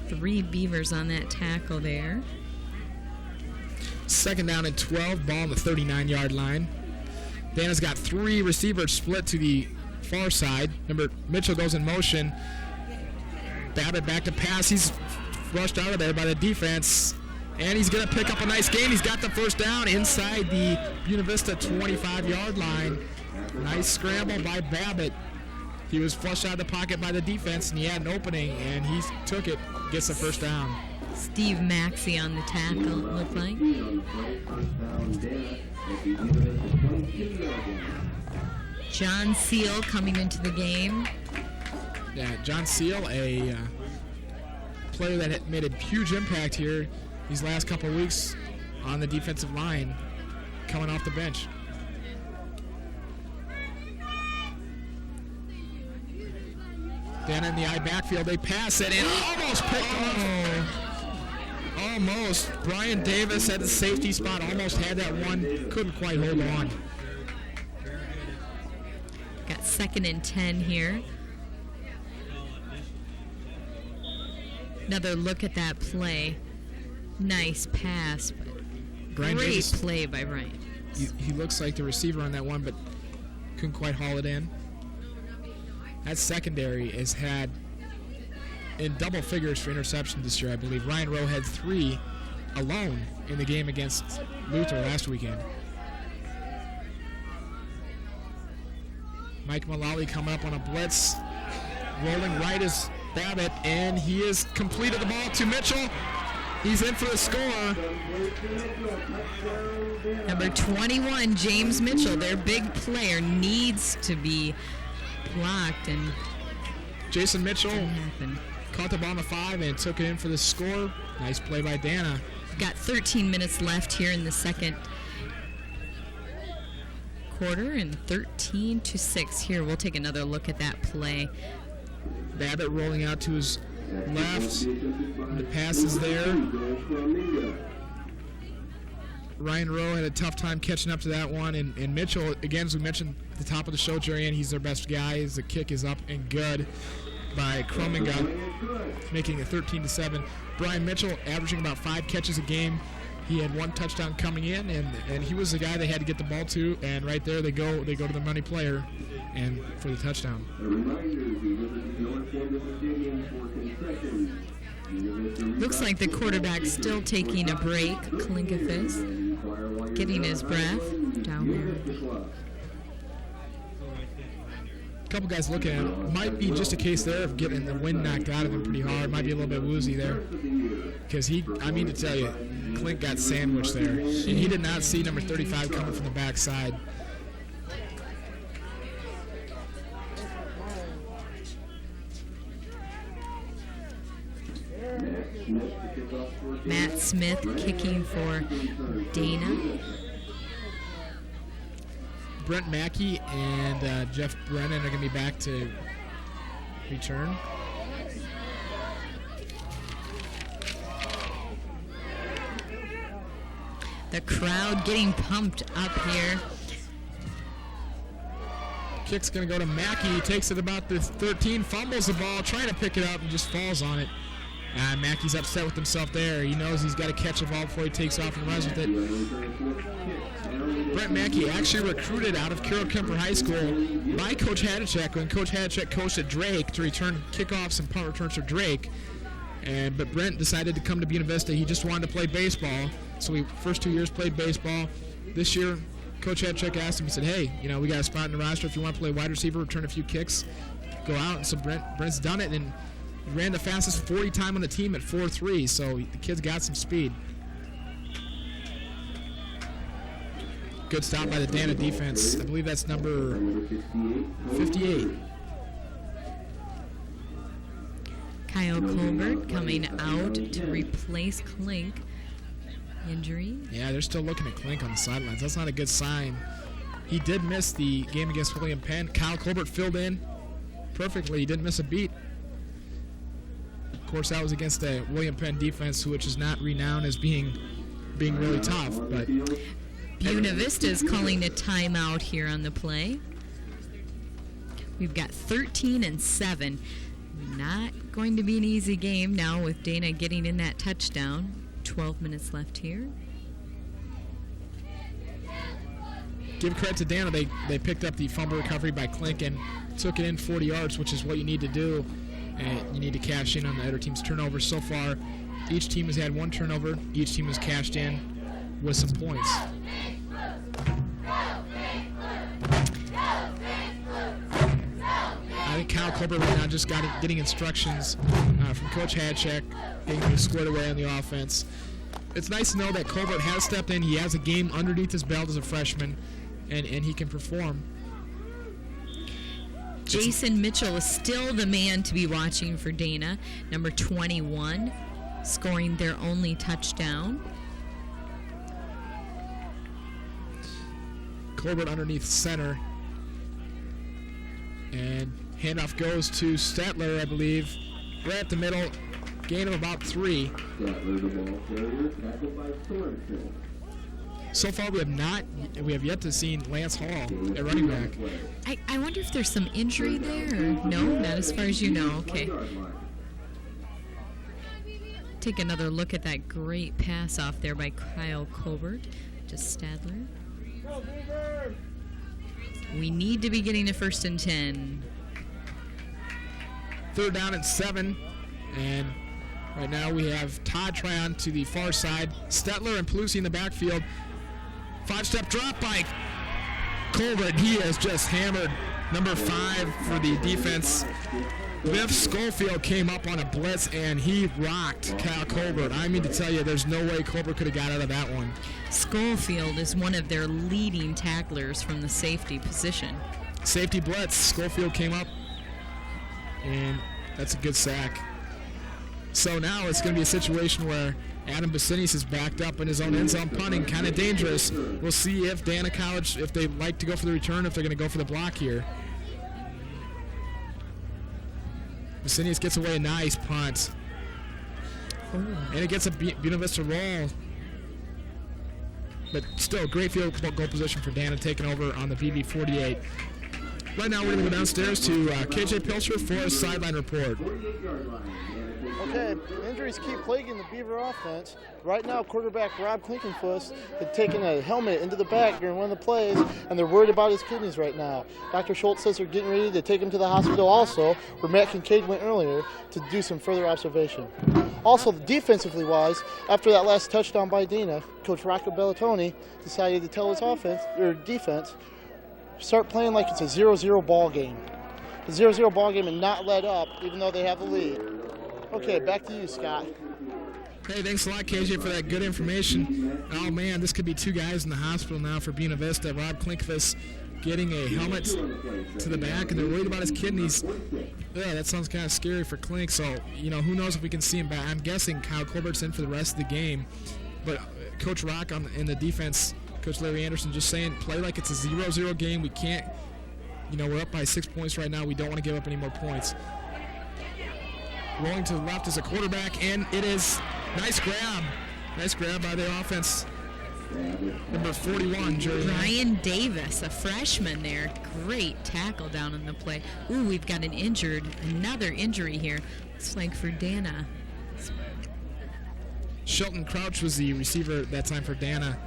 3 Beavers on that tackle there. Second down and 12, ball on the 39-yard line. Dana's got 3 receivers split to the far side. Number Mitchell goes in motion. Babbitt back to pass. He's rushed out of there by the defense. And he's going to pick up a nice gain. He's got the first down inside the Buena Vista 25-yard line. Nice scramble by Babbitt. He was flushed out of the pocket by the defense, and he had an opening, and he took it, gets the first down. Steve Maxey on the tackle, it looked like. John Seal coming into the game. Yeah, John Seal, a player that had made a huge impact here these last couple of weeks on the defensive line, coming off the bench. Dana in the I backfield, they pass it and almost picked off. Almost. Brian Davis at the safety spot almost had that one, couldn't quite hold on. Got 2nd and 10 here. Another look at that play. Nice pass, but Brian great Davis, play by Brian. He looks like the receiver on that one, but couldn't quite haul it in. That secondary has had in double figures for interceptions this year, I believe. Ryan Rowe had 3 alone in the game against Luther last weekend. Mike Mullally coming up on a blitz. Rolling right is Babbitt, and he has completed the ball to Mitchell. He's in for the score. Number 21, James Mitchell, their big player, needs to be blocked, and Jason Mitchell caught the ball on the 5 and took it in for the score. Nice play by Dana. Got 13 minutes left here in the second quarter, and 13-6 here. We'll take another look at that play. Babbitt rolling out to his left. The pass is there. Ryan Rowe had a tough time catching up to that one. And Mitchell, again, as we mentioned at the top of the show, Jerry Ann, he's their best guy. The kick is up and good by Krominga, making it 13-7. Brian Mitchell averaging about 5 catches a game. He had 1 touchdown coming in, and he was the guy they had to get the ball to. And right there, they go to the money player, and for the touchdown. Looks like the quarterback's still taking a break. Klinkefis getting his breath down there. A couple guys looking at him. Might be just a case there of getting the wind knocked out of him pretty hard. Might be a little bit woozy there. Because I mean to tell you, Klink got sandwiched there. And he did not see number 35 coming from the backside. Matt Smith kicking for Dana. Brent Mackey and Jeff Brennan are going to be back to return. The crowd getting pumped up here. Kick's going to go to Mackey. He takes it about the 13, fumbles the ball, trying to pick it up, and just falls on it. Mackey's upset with himself there. He knows he's got to catch the ball before he takes off and runs with it. Brent Mackey actually recruited out of Carroll Kemper High School by Coach Hadachek when Coach Hadachek coached at Drake to return kickoffs and punt returns for Drake. But Brent decided to come to Buena Vista. He just wanted to play baseball. So he first 2 years played baseball. This year, Coach Hadachek asked him, he said, hey, we got a spot in the roster if you want to play wide receiver, return a few kicks, go out. And so Brent's done it, and he ran the fastest 40 time on the team at 4.3, so the kid's got some speed. Good stop by the Dana defense. I believe that's number 58. Kyle Colbert coming out to replace Klink. Injury. Yeah, they're still looking at Klink on the sidelines. That's not a good sign. He did miss the game against William Penn. Kyle Colbert filled in perfectly. He didn't miss a beat. Of course, that was against the William Penn defense, which is not renowned as being really tough. But Buena Vista is calling a timeout here on the play. We've got 13-7. Not going to be an easy game now with Dana getting in that touchdown. 12 minutes left here. Give credit to Dana. They picked up the fumble recovery by Klink and took it in 40 yards, which is what you need to do. And you need to cash in on the other team's turnover. So far, each team has had 1 turnover. Each team has cashed in with some points. I think Kyle Colbert right now just getting instructions from Coach Hadachek, getting him squared away on the offense. It's nice to know that Colbert has stepped in. He has a game underneath his belt as a freshman, and he can perform. Jason Mitchell is still the man to be watching for Dana, number 21, scoring their only touchdown. Colbert underneath center. And handoff goes to Stetler, I believe, right at the middle. Gain of about 3. So far, we have yet to see Lance Hall at running back. I wonder if there's some injury there. Or no, not as far as you know. Okay. Take another look at that great pass off there by Kyle Colbert to Stadler. We need to be getting to 1st and 10. 3rd down and 7. And right now we have Todd Tryon to the far side. Stetler and Pelusi in the backfield. 5-step drop by Colbert. He has just hammered number 5 for the defense. Biff Schofield came up on a blitz, and he rocked Kyle Colbert. I mean to tell you, there's no way Colbert could have got out of that one. Schofield is one of their leading tacklers from the safety position. Safety blitz. Schofield came up, and that's a good sack. So now it's going to be a situation where Adam Basinis is backed up in his own end zone punting, kind of dangerous. We'll see if Dana College, if they like to go for the return, if they're going to go for the block here. Vicinius gets away a nice punt. And it gets a Buena Vista roll. But still, great field goal position for Dana, taking over on the BV 48. Right now, we're going to go downstairs to KJ Pilcher for a sideline report. Okay, injuries keep plaguing the Beaver offense. Right now, quarterback Rob Klinkenfuss had taken a helmet into the back during one of the plays, and they're worried about his kidneys right now. Dr. Schultz says they're getting ready to take him to the hospital also, where Matt Kincaid went earlier, to do some further observation. Also, defensively wise, after that last touchdown by Dana, Coach Rocco Bellatoni decided to tell his defense, start playing like it's a 0-0 ball game. A 0-0 ball game and not let up, even though they have the lead. Okay, back to you, Scott. Hey, thanks a lot, KJ, for that good information. Oh, man, this could be 2 guys in the hospital now for Buena Vista. Rob Klinkfuss getting a helmet to the back, and they're worried about his kidneys. Yeah, that sounds kind of scary for Klink, so, who knows if we can see him back. I'm guessing Kyle Colbert's in for the rest of the game. But Coach Rock in the defense, Coach Larry Anderson, just saying, play like it's a 0-0 game. We can't, we're up by 6 points right now. We don't want to give up any more points. Rolling to the left is a quarterback, and it is nice grab. Nice grab by the offense. Number 41, Brian Davis, a freshman there. Great tackle down in the play. Ooh, we've got another injury here. Looks like for Dana. Shelton Crouch was the receiver at that time for Dana,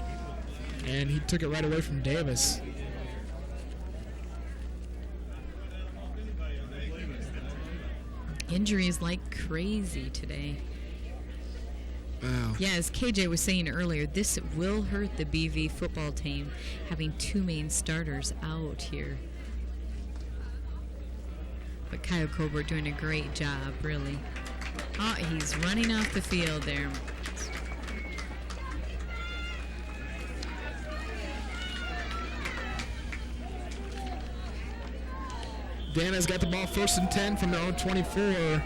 and he took it right away from Davis. Injuries like crazy today. Wow. Yeah, as KJ was saying earlier, this will hurt the BV football team, having 2 main starters out here. But Kyle Colbert doing a great job, really. Oh, he's running off the field there. Dana's got the ball 1st and 10 from their own 24.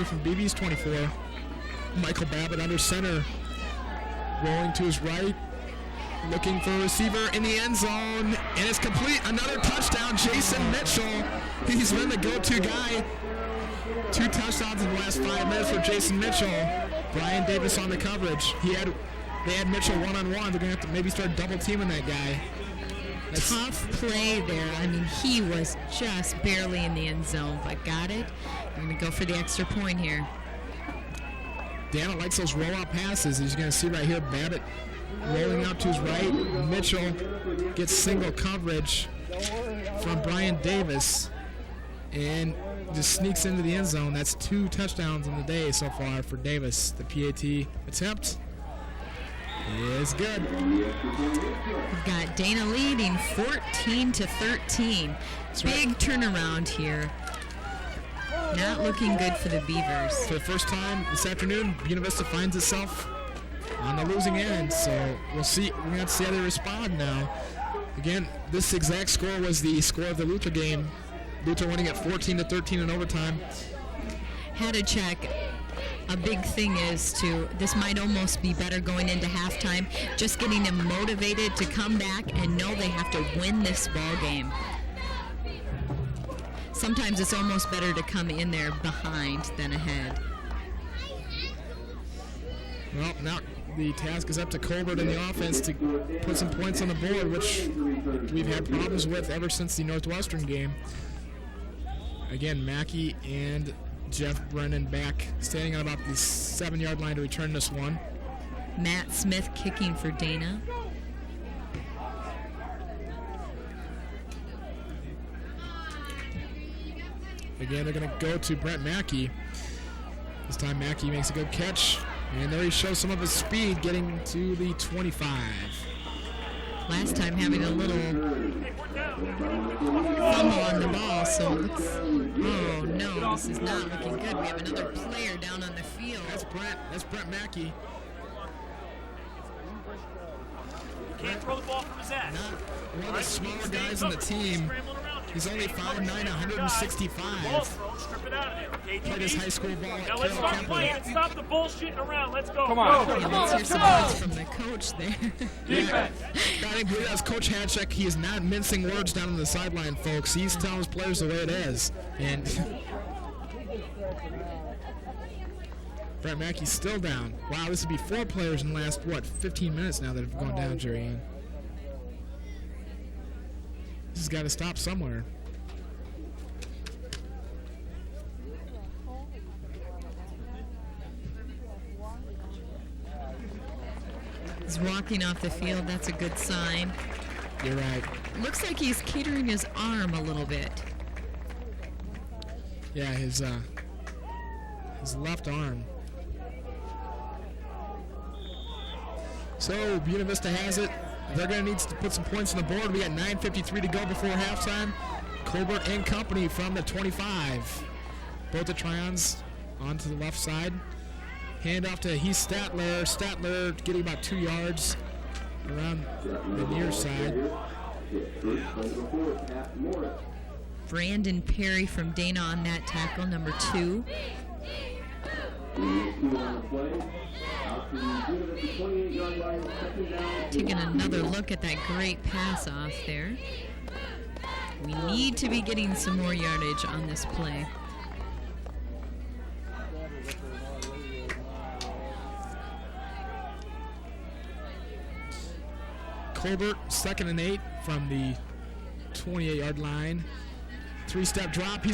From BV's 24. Michael Babbitt under center. Rolling to his right. Looking for a receiver in the end zone. And it's complete. Another touchdown. Jason Mitchell. He's been the go-to guy. 2 touchdowns in the last 5 minutes for Jason Mitchell. Brian Davis on the coverage. They had Mitchell one-on-one. They're going to have to maybe start double-teaming that guy. Tough play there. I mean, he was just barely in the end zone, but got it. We're going to go for the extra point here. Dana likes those roll-out passes. As you're going to see right here, Babbitt rolling out to his right. Mitchell gets single coverage from Brian Davis and just sneaks into the end zone. That's 2 touchdowns on the day so far for Davis. The PAT attempt is good. We've got Dana leading 14-13. Big turnaround here. Not looking good for the Beavers. For the first time this afternoon, Buena Vista finds itself on the losing end. So we'll see. We're going to see how they respond now. Again, this exact score was the score of the Luther game. Luther winning at 14-13 in overtime. Had to check. A big thing is this might almost be better going into halftime, just getting them motivated to come back and know they have to win this ball game. Sometimes it's almost better to come in there behind than ahead. Well, now the task is up to Colbert and the offense to put some points on the board, which we've had problems with ever since the Northwestern game. Again, Mackey and Jeff Brennan back, standing on about the 7-yard line to return this one. Matt Smith kicking for Dana. Again, they're going to go to Brent Mackey. This time Mackey makes a good catch, and there he shows some of his speed, getting to the 25. Last time having a little fumble on the ball, so it looks, oh no, this is not looking good. We have another player down on the field. That's Brent Mackey. Can't throw the ball from his ass. One of the smaller guys on the team. He's only 5'9", 165. Played his high school ball at Now let's start playing and stop the bullshitting around. Let's go. Come on. Let's hear some words from the coach there. Yeah. I believe that's Coach Hatchek. He is not mincing words down on the sideline, folks. He's telling his players the way it is. And Brett Mackey's still down. Wow, this would be 4 players in the last, 15 minutes now that have gone down, Jerry Ann. This has got to stop somewhere. He's walking off the field. That's a good sign. You're right. Looks like he's catering his arm a little bit. Yeah, his left arm. So, Buena Vista has it. They're going to need to put some points on the board. We got 9:53 to go before halftime. Colbert and company from the 25. Both the Tryons onto the left side. Hand off to Heath Statler. Statler getting about 2 yards around the near side. Brandon Perry from Dana on that tackle, number 2. Taking another look at that great pass off there. We need to be getting some more yardage on this play. Colbert, 2nd and 8 from the 28-yard line. 3-step drop.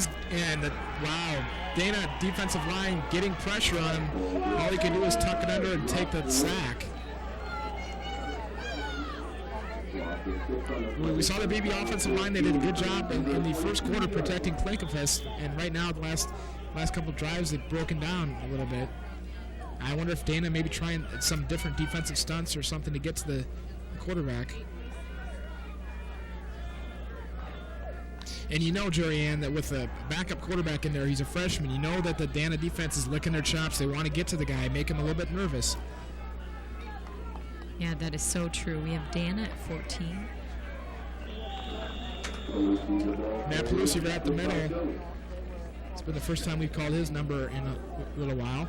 Wow. Dana defensive line getting pressure on him. All he can do is tuck it under and take the sack. We saw the BB offensive line. They did a good job in the first quarter protecting Klinkenfest, and right now the last couple of drives they've broken down a little bit. I wonder if Dana maybe trying some different defensive stunts or something to get to the quarterback. And you know, Jerry Ann, that with a backup quarterback in there, he's a freshman. You know that the Dana defense is licking their chops. They want to get to the guy, make him a little bit nervous. Yeah, that is so true. We have Dana at 14. Matt Pelusi right at the middle. It's been the first time we've called his number in a little while.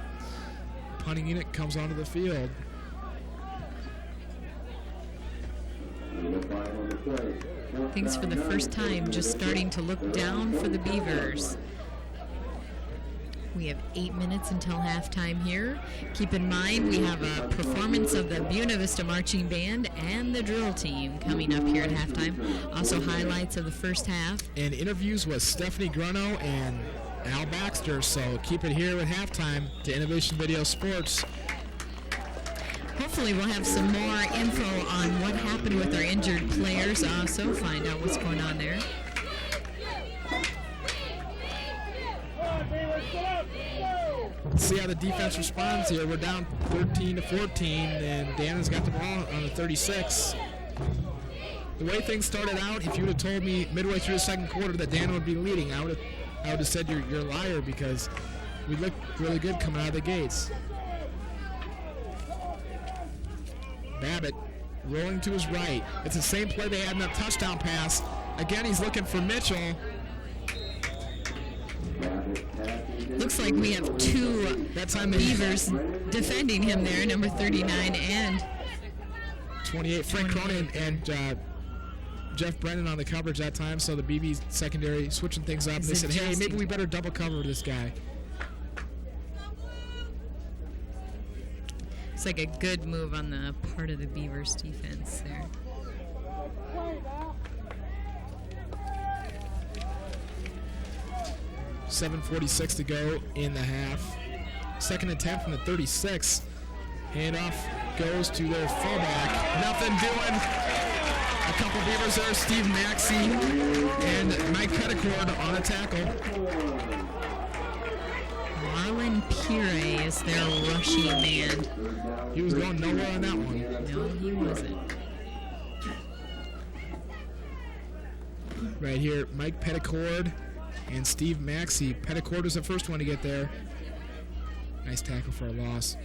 Punting unit comes onto the field. Things for the first time just starting to look down for the Beavers. We have 8 minutes until halftime here. Keep in mind we have a performance of the Buena Vista Marching Band and the drill team coming up here at halftime. Also highlights of the first half. And interviews with Stephanie Gruno and Al Baxter. So keep it here at halftime to Innovation Video Sports. Hopefully we'll have some more info on what happened with our injured players. Also find out what's going on there. See how the defense responds here. We're down 13-14, and Dana's got the ball on the 36. The way things started out, if you would have told me midway through the second quarter that Dana would be leading, I would have said you're a liar, because we looked really good coming out of the gates. Babbitt rolling to his right. It's the same play they had in that touchdown pass. Again, he's looking for Mitchell. Looks like we have 2 Beavers defending him there, number 39 and 28. Frank Cronin and Jeff Brennan on the coverage that time, so the BB secondary switching things up. And they said, hey, maybe we better double cover this guy. It's like a good move on the part of the Beavers defense there. .746 to go in the half. 2nd and 10 from the 36. Handoff goes to their fullback. Nothing doing. A couple Beavers there. Steve Maxey and Mike Petticord on a tackle. Marlon Pire is their rushing man. He was going nowhere on that one. No, he wasn't. Right here, Mike Petticord and Steve Maxey. Petticord was the first one to get there. Nice tackle for a loss.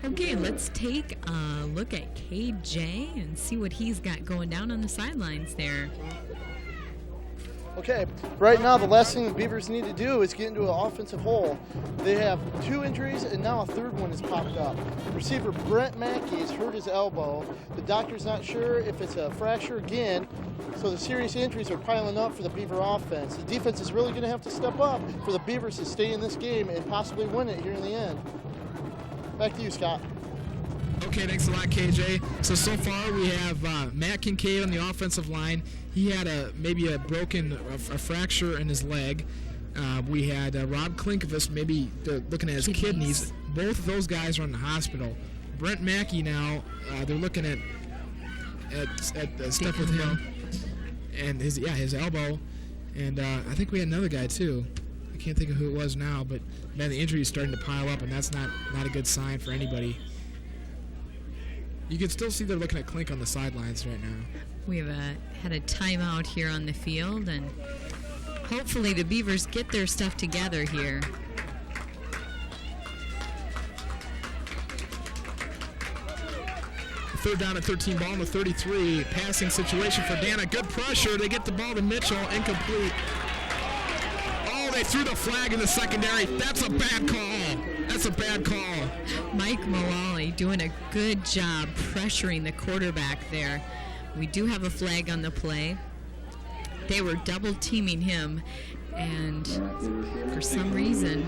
Okay, let's take a look at KJ and see what he's got going down on the sidelines there. Okay, right now the last thing the Beavers need to do is get into an offensive hole. They have 2 injuries and now a third one has popped up. Receiver Brent Mackey has hurt his elbow. The doctor's not sure if it's a fracture again, so the serious injuries are piling up for the Beaver offense. The defense is really going to have to step up for the Beavers to stay in this game and possibly win it here in the end. Back to you, Scott. Okay, thanks a lot, KJ. So far we have Matt Kincaid on the offensive line. He had maybe a fracture in his leg. We had Rob Klinkovich, maybe looking at his kidneys. Both of those guys are in the hospital. Brent Mackey now, they're looking at stuff with him and his elbow. And I think we had another guy too. I can't think of who it was now, but man, the injury is starting to pile up, and that's not a good sign for anybody. You can still see they're looking at Klink on the sidelines right now. We've had a timeout here on the field, and hopefully the Beavers get their stuff together here. Third down and 13, ball on the 33. Passing situation for Dana. Good pressure. They get the ball to Mitchell. Incomplete. Oh, they threw the flag in the secondary. That's a bad call. That's a bad call. Mike Mullally doing a good job pressuring the quarterback there. We do have a flag on the play. They were double teaming him, and for some reason,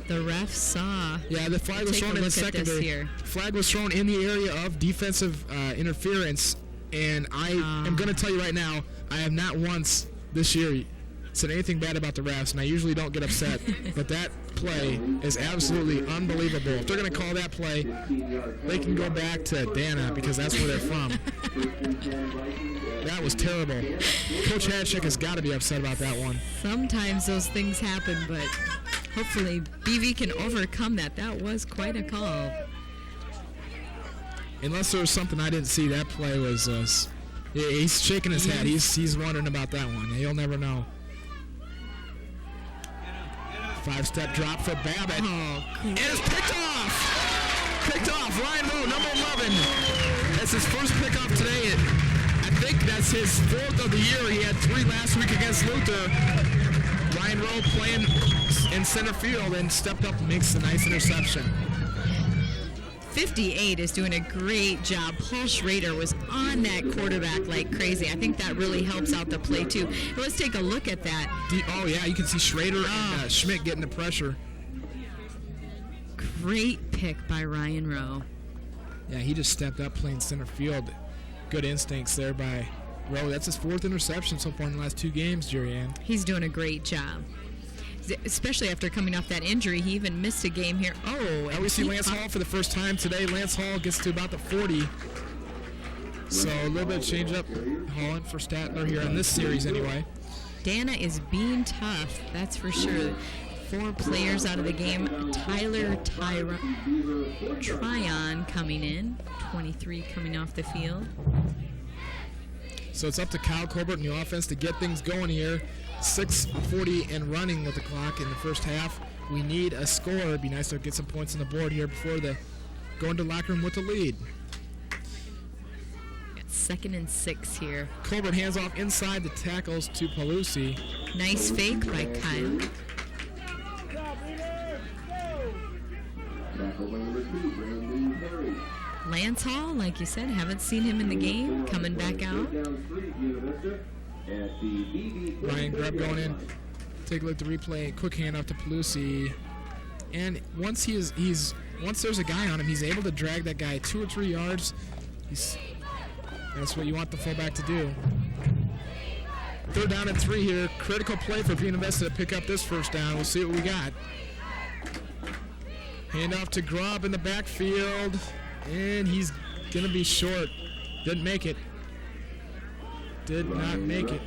the ref saw. Yeah, the flag was thrown in the secondary. Flag was thrown in the area of defensive interference, and I am going to tell you right now, I have not once this year said anything bad about the refs, and I usually don't get upset, but that play is absolutely unbelievable. If they're going to call that play, they can go back to Dana because that's where they're from. That was terrible. Coach Hatchick has got to be upset about that one. Sometimes those things happen, but hopefully BV can overcome that. That was quite a call. Unless there was something I didn't see, that play was... he's shaking his head. He's wondering about that one. He'll never know. 5-step drop for Babbitt. Oh, cool. And it's picked off! Picked off. Ryan Rowe, number 11. That's his first pickoff today. I think that's his 4th of the year. He had 3 last week against Luther. Ryan Rowe playing in center field and stepped up and makes a nice interception. 58 is doing a great job. Paul Schrader was on that quarterback like crazy. I think that really helps out the play, too. Let's take a look at that. Oh, yeah, you can see Schrader and Schmidt getting the pressure. Great pick by Ryan Rowe. Yeah, he just stepped up playing center field. Good instincts there by Rowe. That's his 4th interception so far in the last 2 games, Jerry Ann. He's doing a great job. Especially after coming off that injury. He even missed a game here. Oh, we see Lance Hall for the first time today. Lance Hall gets to about the 40. So a little bit of change up. Holland for Statler here in this series anyway. Dana is being tough, that's for sure. 4 players out of the game. Tyler Tryon coming in. 23 coming off the field. So it's up to Kyle Colbert and the offense to get things going here. 6:40 and running with the clock in the first half. We need a score. It'd be nice to get some points on the board here before they go into the locker room with the lead. 2nd and 6 here. Colbert hands off inside the tackles to Pelusi. Nice fake by Kyle. Lance Hall, like you said, haven't seen him in the game. Coming back out. Ryan Grubb going in. Take a look at the replay. Quick handoff to Pelusi. And once once there's a guy on him, he's able to drag that guy 2 or 3 yards. That's what you want the fullback to do. 3rd down and 3 here. Critical play for Buena Vista to pick up this first down. We'll see what we got. Handoff to Grubb in the backfield. And he's going to be short. Didn't make it. Did not make it.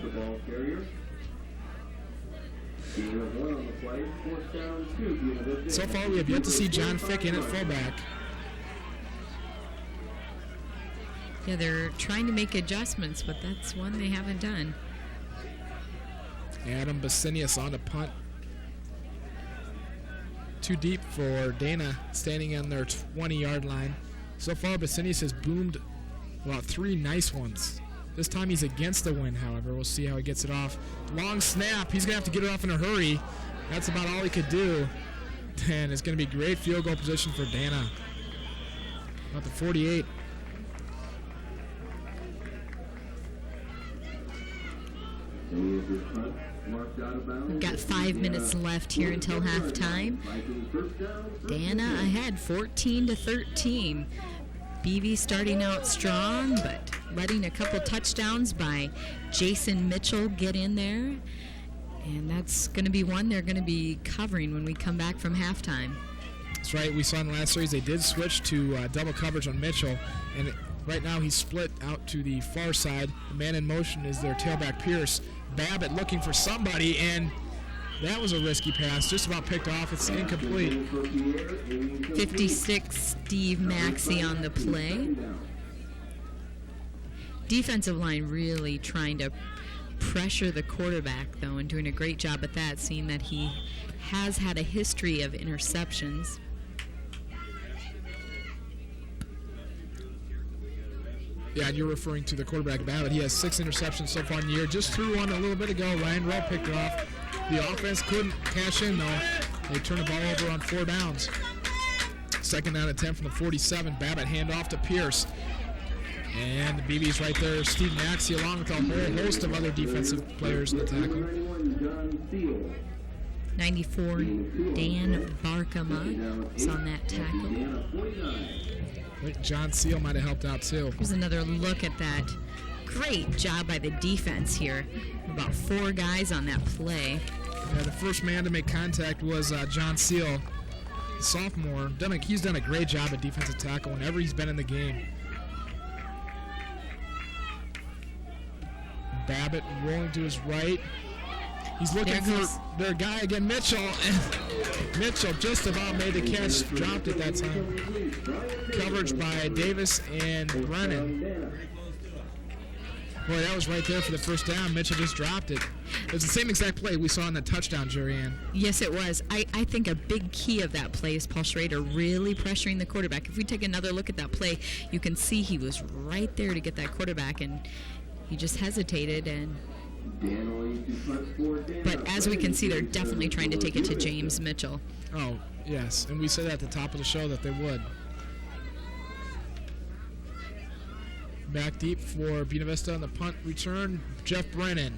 So far, we have yet to see John Fick in at fullback. Yeah, they're trying to make adjustments, but that's one they haven't done. Adam Basinius on the punt. Too deep for Dana, standing on their 20-yard line. So far, Basinius has boomed about 3 nice ones. This time he's against the wind, however. We'll see how he gets it off. Long snap. He's going to have to get it off in a hurry. That's about all he could do. And it's going to be great field goal position for Dana. About the 48. We've got 5 minutes left here until halftime. Dana ahead, 14-13. BV starting out strong, but letting a couple touchdowns by Jason Mitchell get in there. And that's going to be one they're going to be covering when we come back from halftime. That's right. We saw in the last series they did switch to double coverage on Mitchell. And right now he's split out to the far side. The man in motion is their tailback Pierce. Babbitt looking for somebody, and that was a risky pass. Just about picked off. It's incomplete. 56, Steve Maxey on the play. Defensive line really trying to pressure the quarterback, though, and doing a great job at that, seeing that he has had a history of interceptions. Yeah, and you're referring to the quarterback Babbitt. He has 6 interceptions so far in the year. Just threw one a little bit ago. Ryan Rowe picked it off. The offense couldn't cash in, though. They turned the ball over on 4 downs. 2nd down and 10 from the 47. Babbitt handoff to Pierce. And the BB's right there. Steve Maxey along with a whole host of other defensive players in the tackle. 94, Dan Barkama is on that tackle. I think John Seal might have helped out, too. Here's another look at that. Great job by the defense here. About 4 guys on that play. Yeah, the first man to make contact was John Seal, the sophomore. He's done a great job at defensive tackle whenever he's been in the game. Babbitt rolling to his right. He's looking for their guy again, Mitchell. And Mitchell just about made the catch, dropped it that time. Coverage by Davis and Brennan. Boy, that was right there for the first down. Mitchell just dropped it. It was the same exact play we saw in the touchdown, Jerry-Ann. Yes, it was. I think a big key of that play is Paul Schrader really pressuring the quarterback. If we take another look at that play, you can see he was right there to get that quarterback, and he just hesitated. But as we can see, they're definitely trying to take it to James Mitchell. Oh, yes, and we said at the top of the show that they would. Back deep for Buena Vista on the punt return, Jeff Brennan.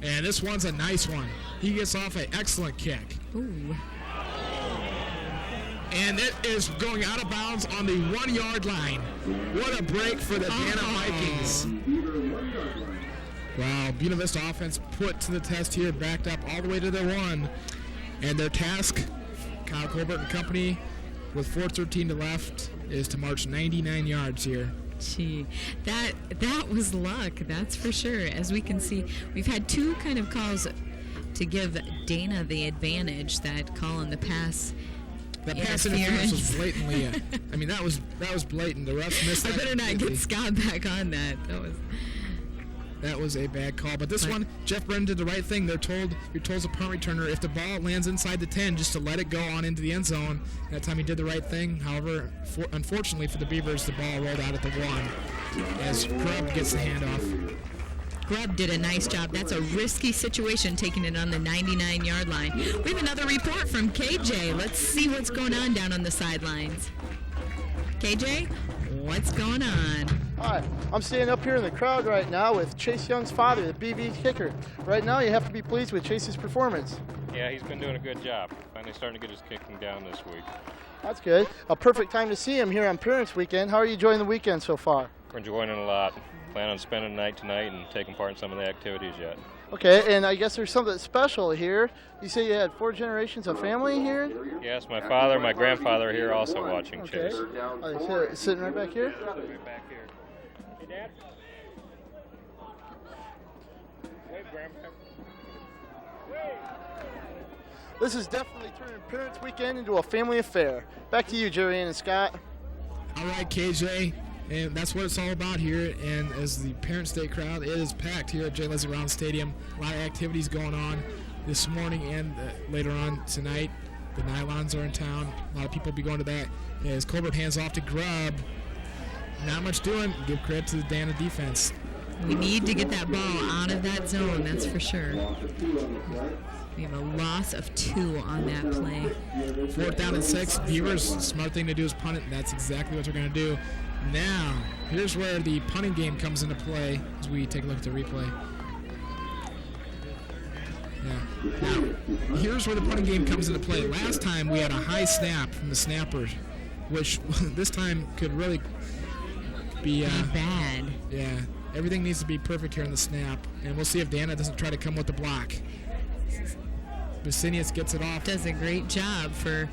And this one's a nice one. He gets off an excellent kick. Ooh. And it is going out of bounds on the 1-yard line. What a break for the Dana Vikings. Wow, Buena Vista offense put to the test here, backed up all the way to their 1. And their task, Kyle Colbert and company, with 4:13 to left, is to march 99 yards here. Gee, that was luck, that's for sure. As we can see, we've had 2 kind of calls to give Dana the advantage. That call on the pass. That pass interference was blatantly. I mean, that was blatant. The refs missed that. I better not get Scott back on that. That was a bad call. But this one, Jeff Brennan did the right thing. You're told as a punt returner, if the ball lands inside the 10, just to let it go on into the end zone. That time he did the right thing. However, unfortunately for the Beavers, the ball rolled out at the 1 as Grubb gets the handoff. Grubb did a nice job. That's a risky situation, taking it on the 99-yard line. We have another report from KJ. Let's see what's going on down on the sidelines. KJ, what's going on? Hi, I'm standing up here in the crowd right now with Chase Young's father, the BV kicker. Right now, you have to be pleased with Chase's performance. Yeah, he's been doing a good job. Finally starting to get his kicking down this week. That's good. A perfect time to see him here on Parents Weekend. How are you enjoying the weekend so far? We're enjoying it a lot. Plan on spending the night tonight and taking part in some of the activities yet. Okay, and I guess there's something special here. You say you had 4 generations of family here? Yes, my father, my grandfather are here also watching Chase. Sitting right back here? Right back here. Hey, Dad? Wave, Grandpa. This is definitely turning Parents Weekend into a family affair. Back to you, Jerry-Ann and Scott. All right, KJ. And that's what it's all about here. And as the Parents' Day crowd, it is packed here at J. Leslie Round Stadium. A lot of activities going on this morning and later on tonight. The Nylons are in town. A lot of people will be going to that. As Colbert hands off to Grubb. Not much doing. Give credit to the Dana defense. We need to get that ball out of that zone, that's for sure. We have a loss of 2 on that play. 4th down and 6. Beavers, smart thing to do is punt it, and that's exactly what they're going to do. Now, here's where the punting game comes into play as we take a look at the replay. Yeah. Now, here's where the punting game comes into play. Last time we had a high snap from the snappers, which this time could really be bad. Yeah. Everything needs to be perfect here in the snap, and we'll see if Dana doesn't try to come with the block. Vicinius gets it off. Does a great job for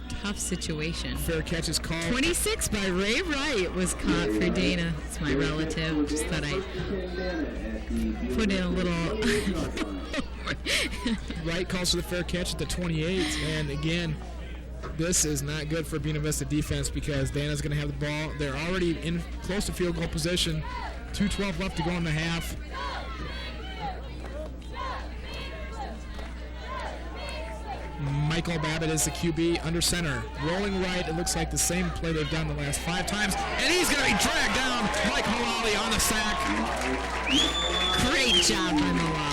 tough situation. Fair catch is called. 26 by Ray Wright was caught for Dana. It's my relative. Just thought I'd put in a little. Wright calls for the fair catch at the 28, and again, this is not good for Buena Vista defense because Dana's going to have the ball. They're already in close to field goal position. 2:12 left to go in the half. Michael Babbitt is the QB under center. Rolling right, it looks like the same play they've done the last 5 times. And he's going to be dragged down. Mike Mullally on the sack. Great job by Mullally.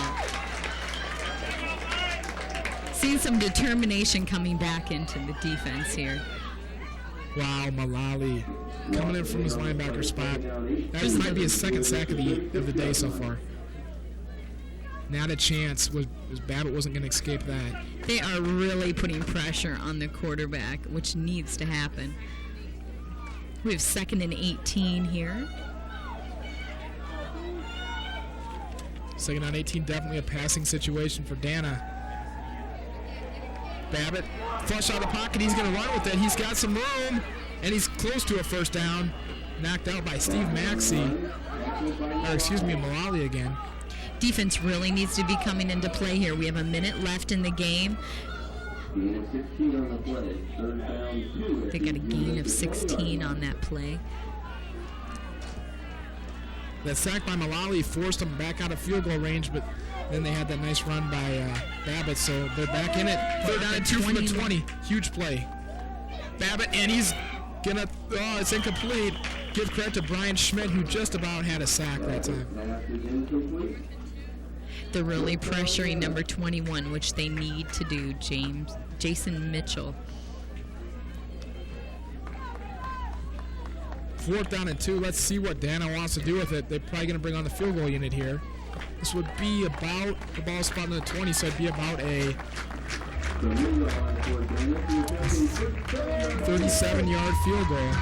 Seeing some determination coming back into the defense here. Wow, Mullally coming in from his linebacker spot. That might be his 2nd sack of the day so far. Not a chance. Babbitt wasn't going to escape that. They are really putting pressure on the quarterback, which needs to happen. We have 2nd and 18 here. 2nd and 18, definitely a passing situation for Dana. Babbitt, flush out of the pocket. He's going to run with it. He's got some room, and he's close to a 1st down. Knocked out by Steve Mullally again. Defense really needs to be coming into play here. We have a minute left in the game. They got a gain of 16 on that play. That sack by Mullally forced them back out of field goal range, but then they had that nice run by Babbitt, so they're back in it. 3rd down and 2 from the 20. Huge play. Babbitt, and he's gonna, it's incomplete. Give credit to Brian Schmidt, who just about had a sack that time. They're really pressuring number 21, which they need to do, Jason Mitchell. 4th down and 2. Let's see what Dana wants to do with it. They're probably going to bring on the field goal unit here. This would be about, the ball spot in the 20, so it'd be about a 37-yard field goal.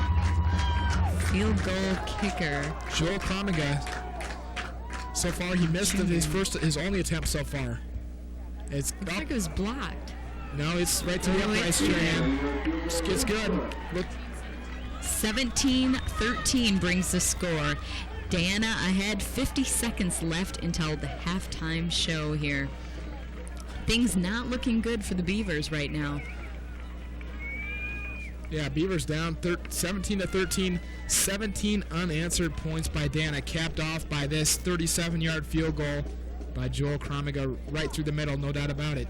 Field goal kicker. Joel Kromiga. So far, he missed his only attempt so far. It's looks like it was blocked. No, it's right to the uprights, Joanne. It's good. Look. 17-13 brings the score. Dana ahead, 50 seconds left until the halftime show here. Things not looking good for the Beavers right now. Yeah, Beavers down 17-13, 17 unanswered points by Dana, capped off by this 37-yard field goal by Joel Kromiga right through the middle, no doubt about it.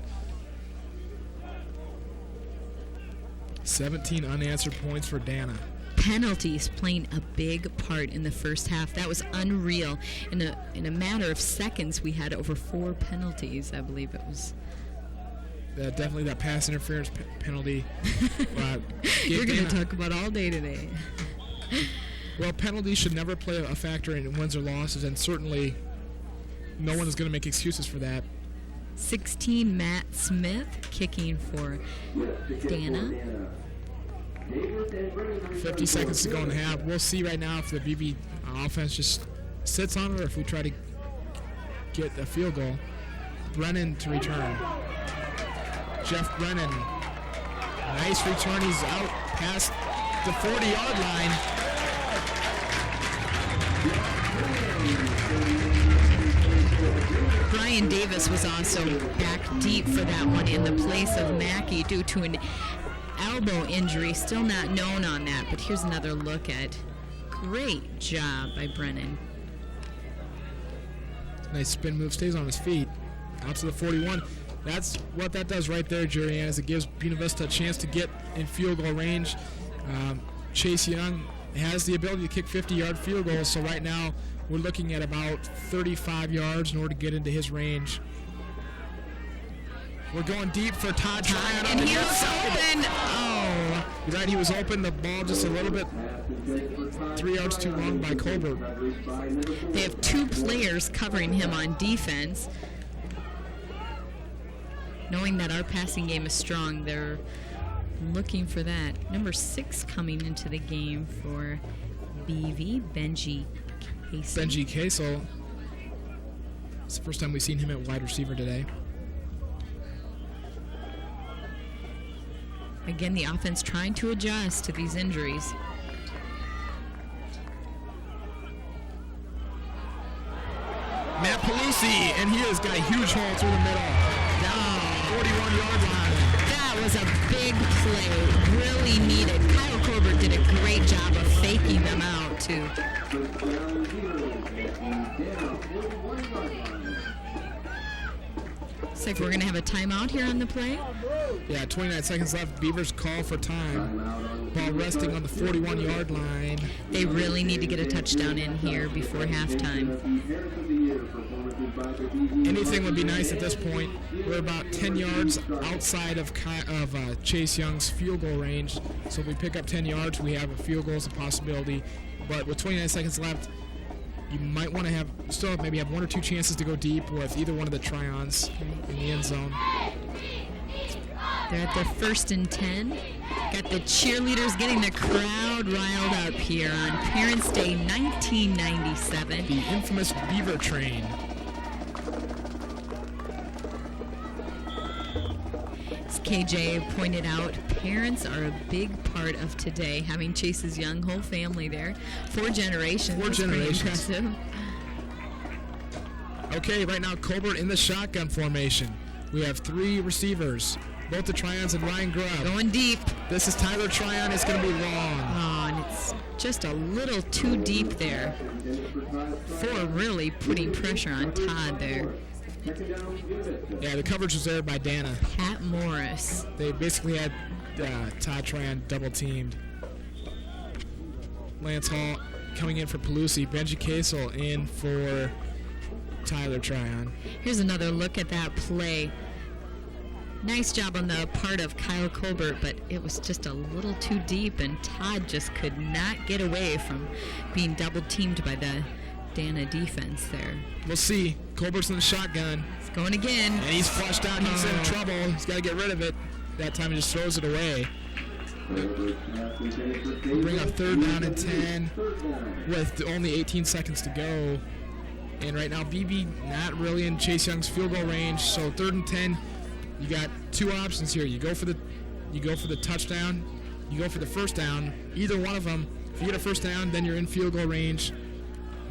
17 unanswered points for Dana. Penalties playing a big part in the first half. That was unreal. In a matter of seconds, we had over 4 penalties, I believe it was. Definitely that pass interference penalty. You're going to talk about all day today. Well, penalties should never play a factor in wins or losses, and certainly no one is going to make excuses for that. 16, Matt Smith kicking for Dana. 50 seconds to go in the half. We'll see right now if the BB offense just sits on it or if we try to get a field goal. Brennan to return. Jeff Brennan. Nice return. He's out past the 40-yard line. Brian Davis was also back deep for that one in the place of Mackey due to an elbow injury. Still not known on that, but here's another look at. Great job by Brennan. Nice spin move. Stays on his feet. Out to the 41. That's what that does right there, Jurian, is it gives Buena Vista a chance to get in field goal range. Chase Young has the ability to kick 50-yard field goals, so right now we're looking at about 35 yards in order to get into his range. We're going deep for Todd Tryon. And he was open. Oh. You're right, he was open. The ball just a little bit 3 yards too long by Colbert. They have 2 players covering him on defense. Knowing that our passing game is strong, they're looking for that. Number 6 coming into the game for BV, Benji Casel. Benji Casel. It's the first time we've seen him at wide receiver today. Again, the offense trying to adjust to these injuries. Matt Pelusi, and he has got a huge hole through the middle. Down 41-yard line. That was a big play, really needed. Kyle Colbert did a great job of faking them out, too. Looks like we're going to have a timeout here on the play. Yeah, 29 seconds left. Beavers call for time. Ball resting on the 41-yard line. They really need to get a touchdown in here before halftime. Anything would be nice at this point. We're about 10 yards outside of Chase Young's field goal range. So if we pick up 10 yards, we have a field goal as a possibility. But with 29 seconds left, you might want to still maybe have 1 or 2 chances to go deep with either one of the try-ons in the end zone. They're at their 1st and 10. Got the cheerleaders getting the crowd riled up here on Parents' Day 1997. The infamous Beaver Train. As KJ pointed out, parents are a big part of today, having Chase's young whole family there. 4 generations. 4 generations. Impressive. Okay, right now Colbert in the shotgun formation. We have 3 receivers. Both the Tryons and Ryan Grubb. Going deep. This is Tyler Tryon. It's going to be long. Oh, and it's just a little too deep there. 4 really putting pressure on Todd there. Yeah, the coverage was there by Dana. Pat Morris. They basically had Todd Tryon double-teamed. Lance Hall coming in for Pelusi. Benji Casel in for Tyler Tryon. Here's another look at that play. Nice job on the part of Kyle Colbert, but it was just a little too deep, and Todd just could not get away from being double-teamed by the Dana defense there. We'll see. Colbert's in the shotgun. He's going again. And he's flushed out. He's in trouble. He's got to get rid of it. That time he just throws it away. We'll bring up 3rd down and 10 with only 18 seconds to go. And right now, BB not really in Chase Young's field goal range. So 3rd and 10, you got 2 options here. You go for the touchdown. You go for the first down. Either one of them. If you get a first down, then you're in field goal range.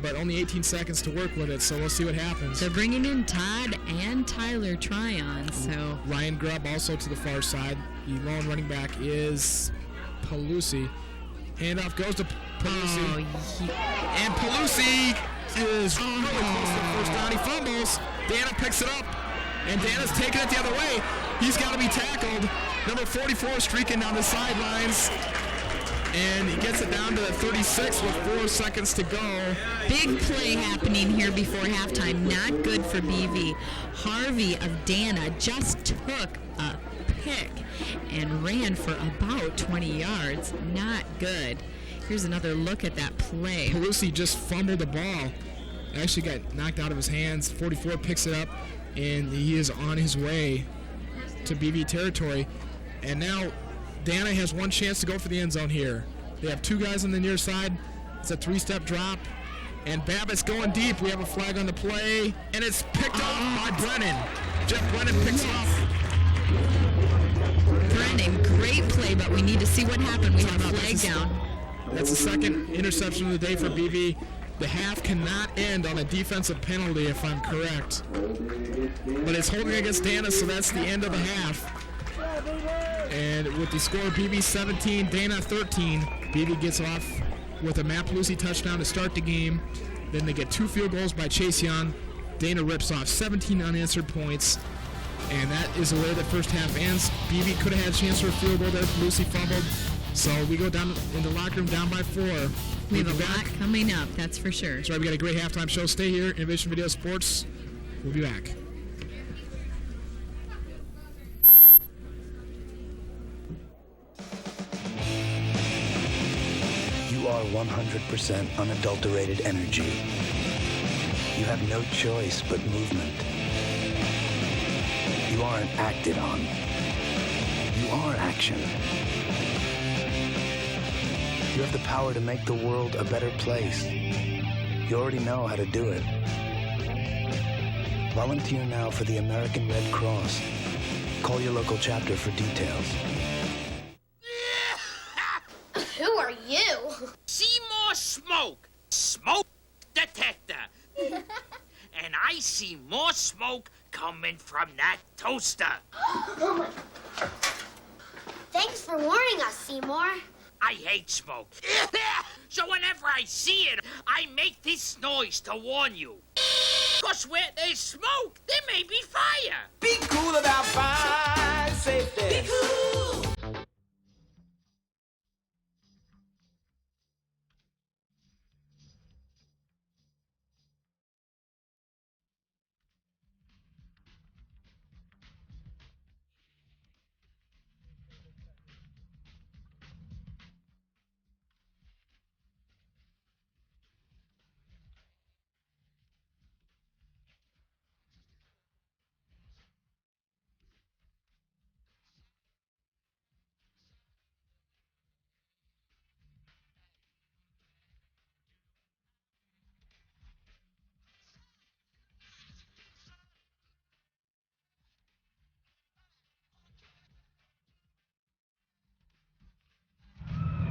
But only 18 seconds to work with it, so we'll see what happens. They're bringing in Todd and Tyler Tryon, so... Ryan Grubb also to the far side. The lone running back is Pelusi. Handoff goes to Pelusi. And Pelusi is really close to the first down. He fumbles. Dana picks it up. And Dana's taking it the other way. He's got to be tackled. Number 44 streaking down the sidelines. And he gets it down to the 36 with 4 seconds to go. Big play happening here before halftime. Not good for BV. Harvey of Dana just took a pick and ran for about 20 yards. Not good. Here's another look at that play. Pelusi just fumbled the ball. Actually got knocked out of his hands. 44 picks it up, and he is on his way to BV territory. And now Dana has 1 chance to go for the end zone here. They have 2 guys on the near side. It's a 3-step drop. And Babbitt's going deep. We have a flag on the play. And it's picked up by Brennan. Jeff Brennan picks it up. Brennan, great play, but we need to see what happened. We have a flag down. That's the 2nd interception of the day for BV. The half cannot end on a defensive penalty, if I'm correct. But it's holding against Dana, so that's the end of the half. And with the score BB 17, Dana 13, BB gets off with a Matt Pelusi touchdown to start the game. Then they get 2 field goals by Chase Young. Dana rips off 17 unanswered points. And that is the way the first half ends. BB could have had a chance for a field goal there. Pelusi fumbled. So we go down in the locker room down by 4. We have a lot coming up, that's for sure. That's right, we got a great halftime show. Stay here, Innovation Video Sports. We'll be back. You are 100% unadulterated energy. You have no choice but movement. You aren't acted on. You are action. You have the power to make the world a better place. You already know how to do it. Volunteer now for the American Red Cross. Call your local chapter for details. Who are you? Seymour Smoke. Smoke detector. And I see more smoke coming from that toaster. Thanks for warning us, Seymour. I hate smoke. So whenever I see it, I make this noise to warn you. Because where there's smoke, there may be fire. Be cool about fire safety. Be cool.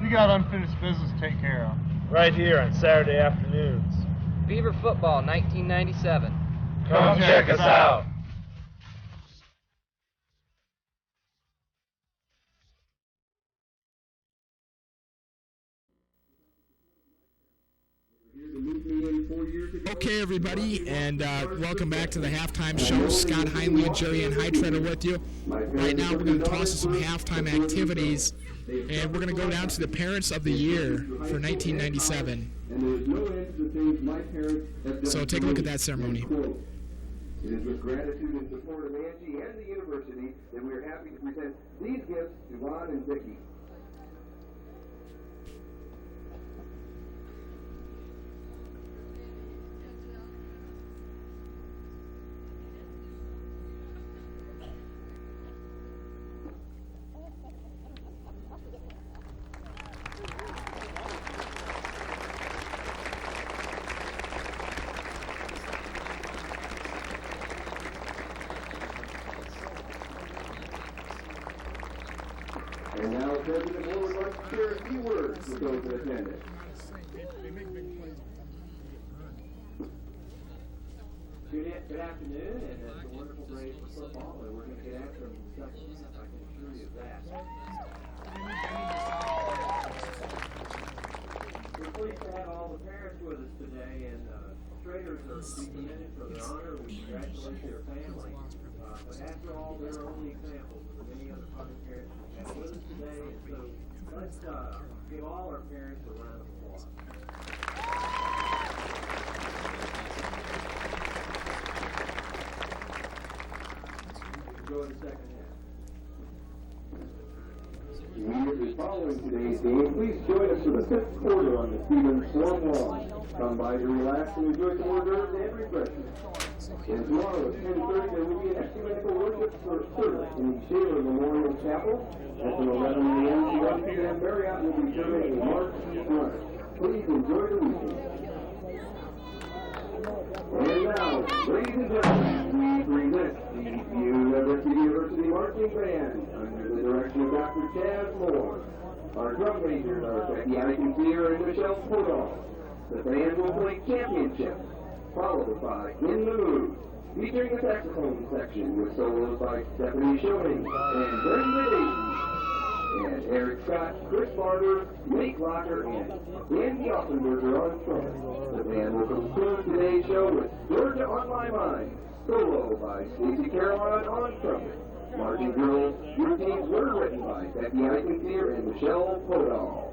We got unfinished business to take care of. Right here on Saturday afternoons. Beaver Football 1997. Come check us out. Okay, everybody, and welcome back to the halftime show. Scott Heinley and Jerry Ann Heitretter with you. Right now, we're going to toss some halftime activities, and we're going to go down to the Parents of the Year for 1997. So take a look at that ceremony. It is with gratitude and support of Angie and the university that we are happy to present these gifts to Ron and Vicki. And now President Moore would like to share a few words with those in attendance. Good afternoon, and it's a wonderful day for football, and we're going to get after them in the second half, I can assure you of that. We're pleased to have all the parents with us today, and trainers are to be commended for their honor. We congratulate their family. But after all, they're only examples of the many other public parents we have with us today, and so let's give all our parents a round of applause. Enjoy the second half. Immediately following today's game, please join us for the fifth quarter on the Stevens Forum Lawn. Come by to relax and enjoy some hors d'oeuvres and refreshments. And tomorrow at 10:30 there will be an ecumenical worship service in the Shaler Memorial Chapel. At 11 a.m. to 1 p.m. Marriott will be serving a March brunch. Please enjoy the weekend. And now, ladies and gentlemen, we present the University Marching Band under the direction of Dr. Chaz Moore. Our drum majors are Becky Eikenseer and Michelle Podol. The band will play Championship, followed by In the Mood, featuring a saxophone section with solos by Stephanie Schoening and Brenda Davies. And Eric Scott, Chris Barber, Nate Locker, and Andy Offenberger on trumpet. The band will conclude today's show with Georgia on My Mind, solo by Stacey Caroline on trumpet. Marching drills, your teams were written by Becky Eichenkneer and Michelle Podol.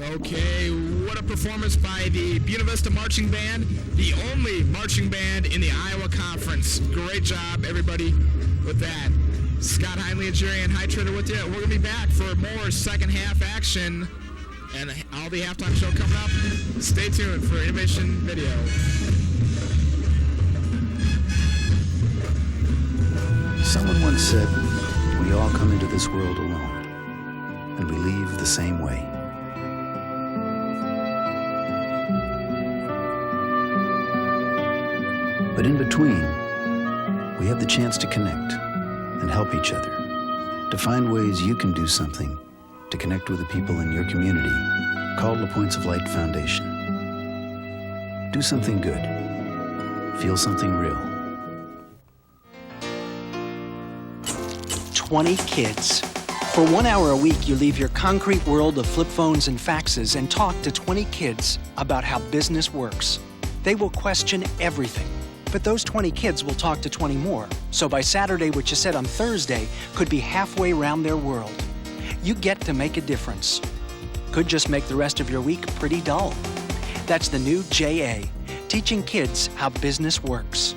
Okay, what a performance by the Buena Vista Marching Band, the only marching band in the Iowa Conference. Great job, everybody, with that. Scott Heinley and Jerry Ann Hightrader with you. We're going to be back for more second half action and all the halftime show coming up. Stay tuned for Innovation Video. Someone once said, we all come into this world alone, and we leave the same way. But in between, we have the chance to connect and help each other To find ways you can do something to connect with the people in your community, call La Points of Light Foundation. Do something good. Feel something real. 20 kids. For 1 hour a week, you leave your concrete world of flip phones and faxes and talk to 20 kids about how business works. They will question everything, but those 20 kids will talk to 20 more. So by Saturday, what you said on Thursday could be halfway around their world. You get to make a difference. Could just make the rest of your week pretty dull. That's the new JA, teaching kids how business works.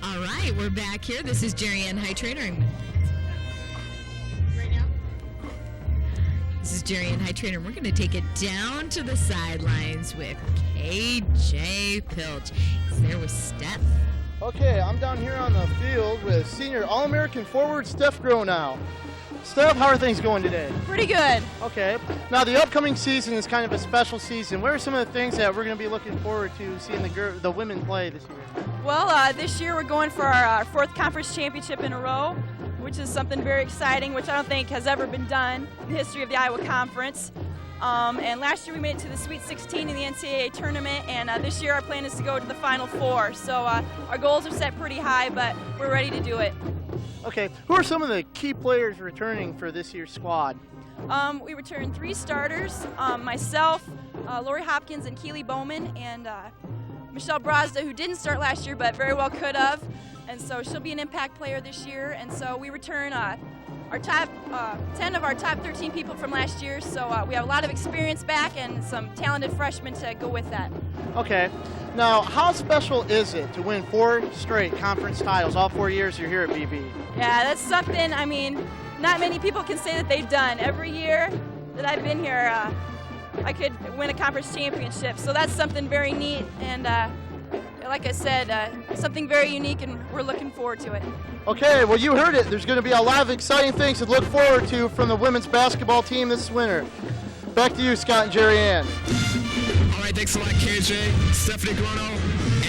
All right, we're back here. This is Jerry Ann High Trainer. This is Jerry Ann High Trainer. We're going to take it down to the sidelines with KJ Pilch. He's there with Steph. Okay, I'm down here on the field with senior All-American forward Steph Gronow. Steph, how are things going today? Pretty good. Okay. Now, the upcoming season is kind of a special season. What are some of the things that we're going to be looking forward to seeing the women play this year? Well, this year we're going for our fourth conference championship in a row, which is something very exciting, which I don't think has ever been done in the history of the Iowa Conference. And last year we made it to the Sweet 16 in the NCAA tournament, and this year our plan is to go to the Final Four. So our goals are set pretty high, but we're ready to do it. Okay, who are some of the key players returning for this year's squad? We returned 3 starters, myself, Lori Hopkins, and Keely Bowman, and Michelle Brazda, who didn't start last year but very well could have. And so she'll be an impact player this year. And so we return our top 10 of our top 13 people from last year. So we have a lot of experience back and some talented freshmen to go with that. Okay. Now, how special is it to win 4 straight conference titles all 4 years you're here at BB? Yeah, that's something, I mean, not many people can say that they've done. Every year that I've been here, I could win a conference championship. So that's something very neat. And like I said, something very unique, and we're looking forward to it. Okay, well, you heard it. There's going to be a lot of exciting things to look forward to from the women's basketball team this winter. Back to you, Scott and Jerry Ann. All right, thanks a lot, KJ. Stephanie Grono,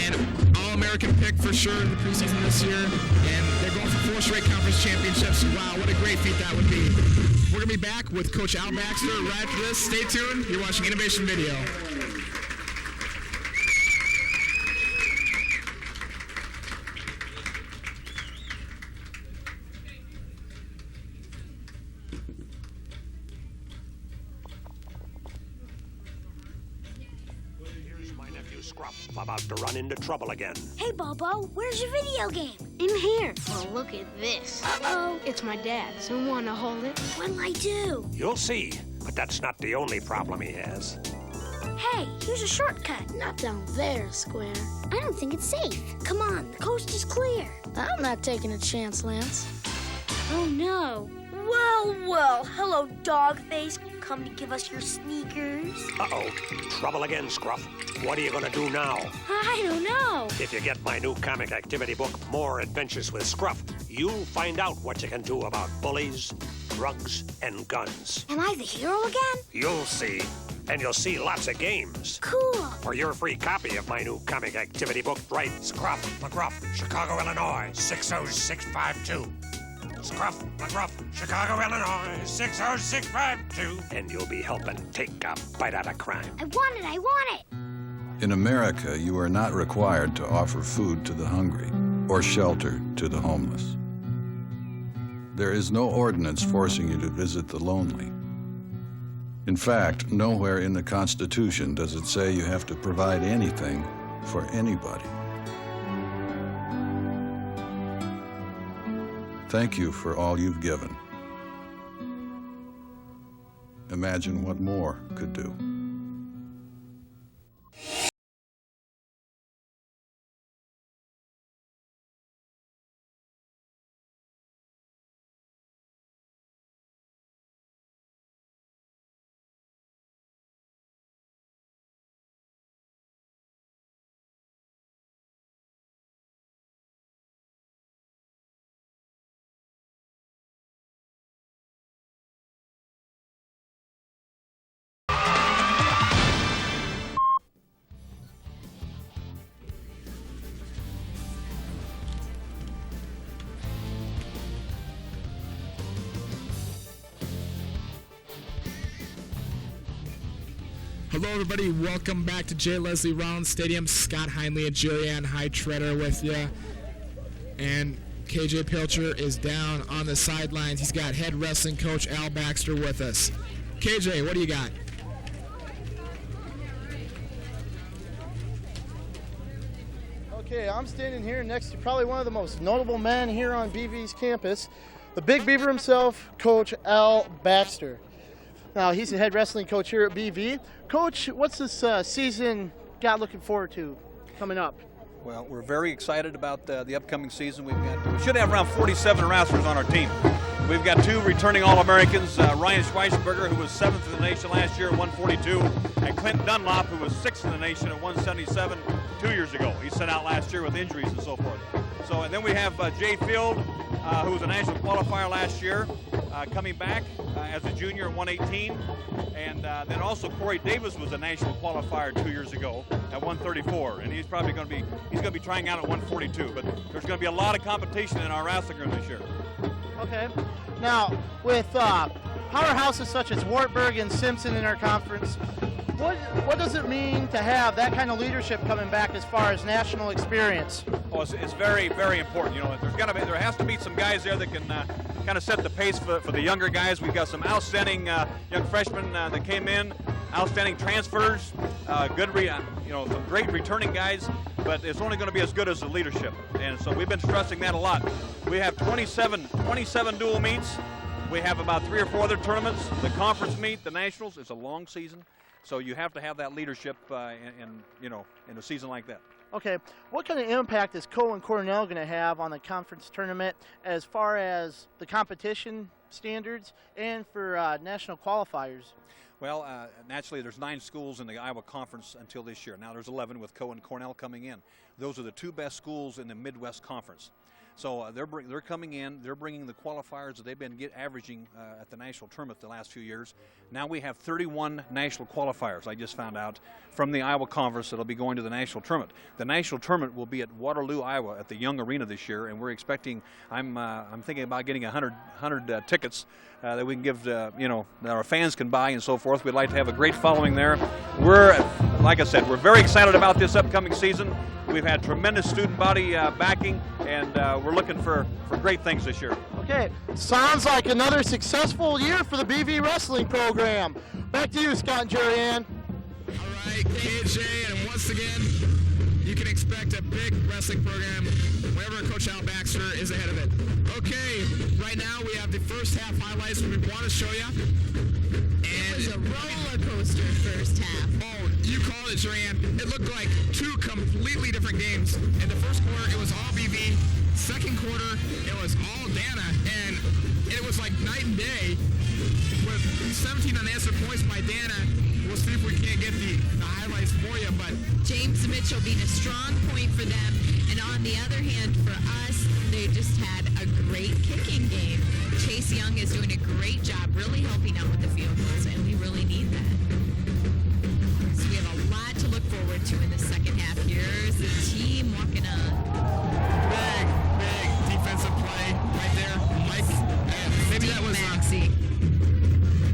an All-American pick for sure in the preseason this year. And they're going for 4 straight conference championships. Wow, what a great feat that would be. We're going to be back with Coach Al Baxter right after this. Stay tuned. You're watching Innovation Video. About to run into trouble again. Hey, Bobo, where's your video game? In here. Well, look at this. Uh-oh. It's my dad's. You want to hold it? What'll I do? You'll see, but that's not the only problem he has. Hey, here's a shortcut. Not down there, Square. I don't think it's safe. Come on, the coast is clear. I'm not taking a chance, Lance. Oh, no. Well, hello, Dogface. Come to give us your sneakers. Uh-oh, trouble again, Scruff. What are you gonna do now? I don't know. If you get my new comic activity book, More Adventures with Scruff, you'll find out what you can do about bullies, drugs, and guns. Am I the hero again? You'll see. And you'll see lots of games. Cool. For your free copy of my new comic activity book, write Scruff McGruff, Chicago, Illinois, 60652. Scruff McGruff, Chicago, Illinois, 60652. And you'll be helping take a bite out of crime. I want it. In America, you are not required to offer food to the hungry or shelter to the homeless. There is no ordinance forcing you to visit the lonely. In fact, nowhere in the Constitution does it say you have to provide anything for anybody. Thank you for all you've given. Imagine what more could do. Hello, everybody. Welcome back to J. Leslie Rollins Stadium. Scott Heinley and Jerry-Ann Hightreader with you. And KJ Pilcher is down on the sidelines. He's got head wrestling coach Al Baxter with us. KJ, what do you got? Okay, I'm standing here next to probably one of the most notable men here on BV's campus, the Big Beaver himself, Coach Al Baxter. Now, he's the head wrestling coach here at BV. Coach, what's this season got looking forward to coming up? Well, we're very excited about the upcoming season. We should have around 47 wrestlers on our team. We've got 2 returning All-Americans, Ryan Schweisberger, who was 7th in the nation last year at 142, and Clint Dunlop, who was 6th in the nation at 177 2 years ago. He sat out last year with injuries and so forth. So, and then we have Jay Field, who was a national qualifier last year, coming back as a junior at 118. And then also Corey Davis was a national qualifier 2 years ago at 134, and he's probably going to be trying out at 142. But there's going to be a lot of competition in our wrestling room this year. Okay. Now, with powerhouses such as Wartburg and Simpson in our conference, what does it mean to have that kind of leadership coming back as far as national experience? Oh, it's very, very important. You know, there has to be some guys there that can kind of set the pace for the younger guys. We've got some outstanding young freshmen that came in, outstanding transfers, some great returning guys. But it's only going to be as good as the leadership, and so we've been stressing that a lot. We have 27 dual meets. We have about 3 or 4 other tournaments. The conference meet, the nationals. It's a long season, so you have to have that leadership in a season like that. Okay, what kind of impact is Coe Cornell going to have on the conference tournament as far as the competition standards and for national qualifiers? Well, naturally, there's 9 schools in the Iowa Conference until this year. Now there's 11 with Coe and Cornell coming in. Those are the 2 best schools in the Midwest Conference. So they're coming in. They're bringing the qualifiers that they've been averaging at the national tournament the last few years. Now we have 31 national qualifiers, I just found out, from the Iowa Conference that'll be going to the national tournament. The national tournament will be at Waterloo, Iowa, at the Young Arena this year, and we're expecting. I'm thinking about getting 100 tickets that we can give, that our fans can buy and so forth. We'd like to have a great following there. Like I said, we're very excited about this upcoming season. We've had tremendous student body backing, and we're looking for great things this year. Okay, sounds like another successful year for the BV wrestling program. Back to you, Scott and Jerry-Ann. All right, KJ, and once again, you can expect a big wrestling program whenever Coach Al Baxter is ahead of it. Okay, right now we have the first half highlights we want to show you. It was a roller coaster first half. Oh, you called it, Jerry-Ann. It looked like 2 completely different games. In the first quarter, it was all BV. Second quarter, it was all Dana, and it was like night and day with 17 unanswered points by Dana. We'll see if we can't get the highlights for you, but James Mitchell being a strong point for them, and on the other hand, for us, they just had a great kicking game. Chase Young is doing a great job, really helping out with the field goals, and we really need that. So we have a lot to look forward to in the second half. Here's the team walking on. Big defensive play right there. Mike, maybe that was Maxie.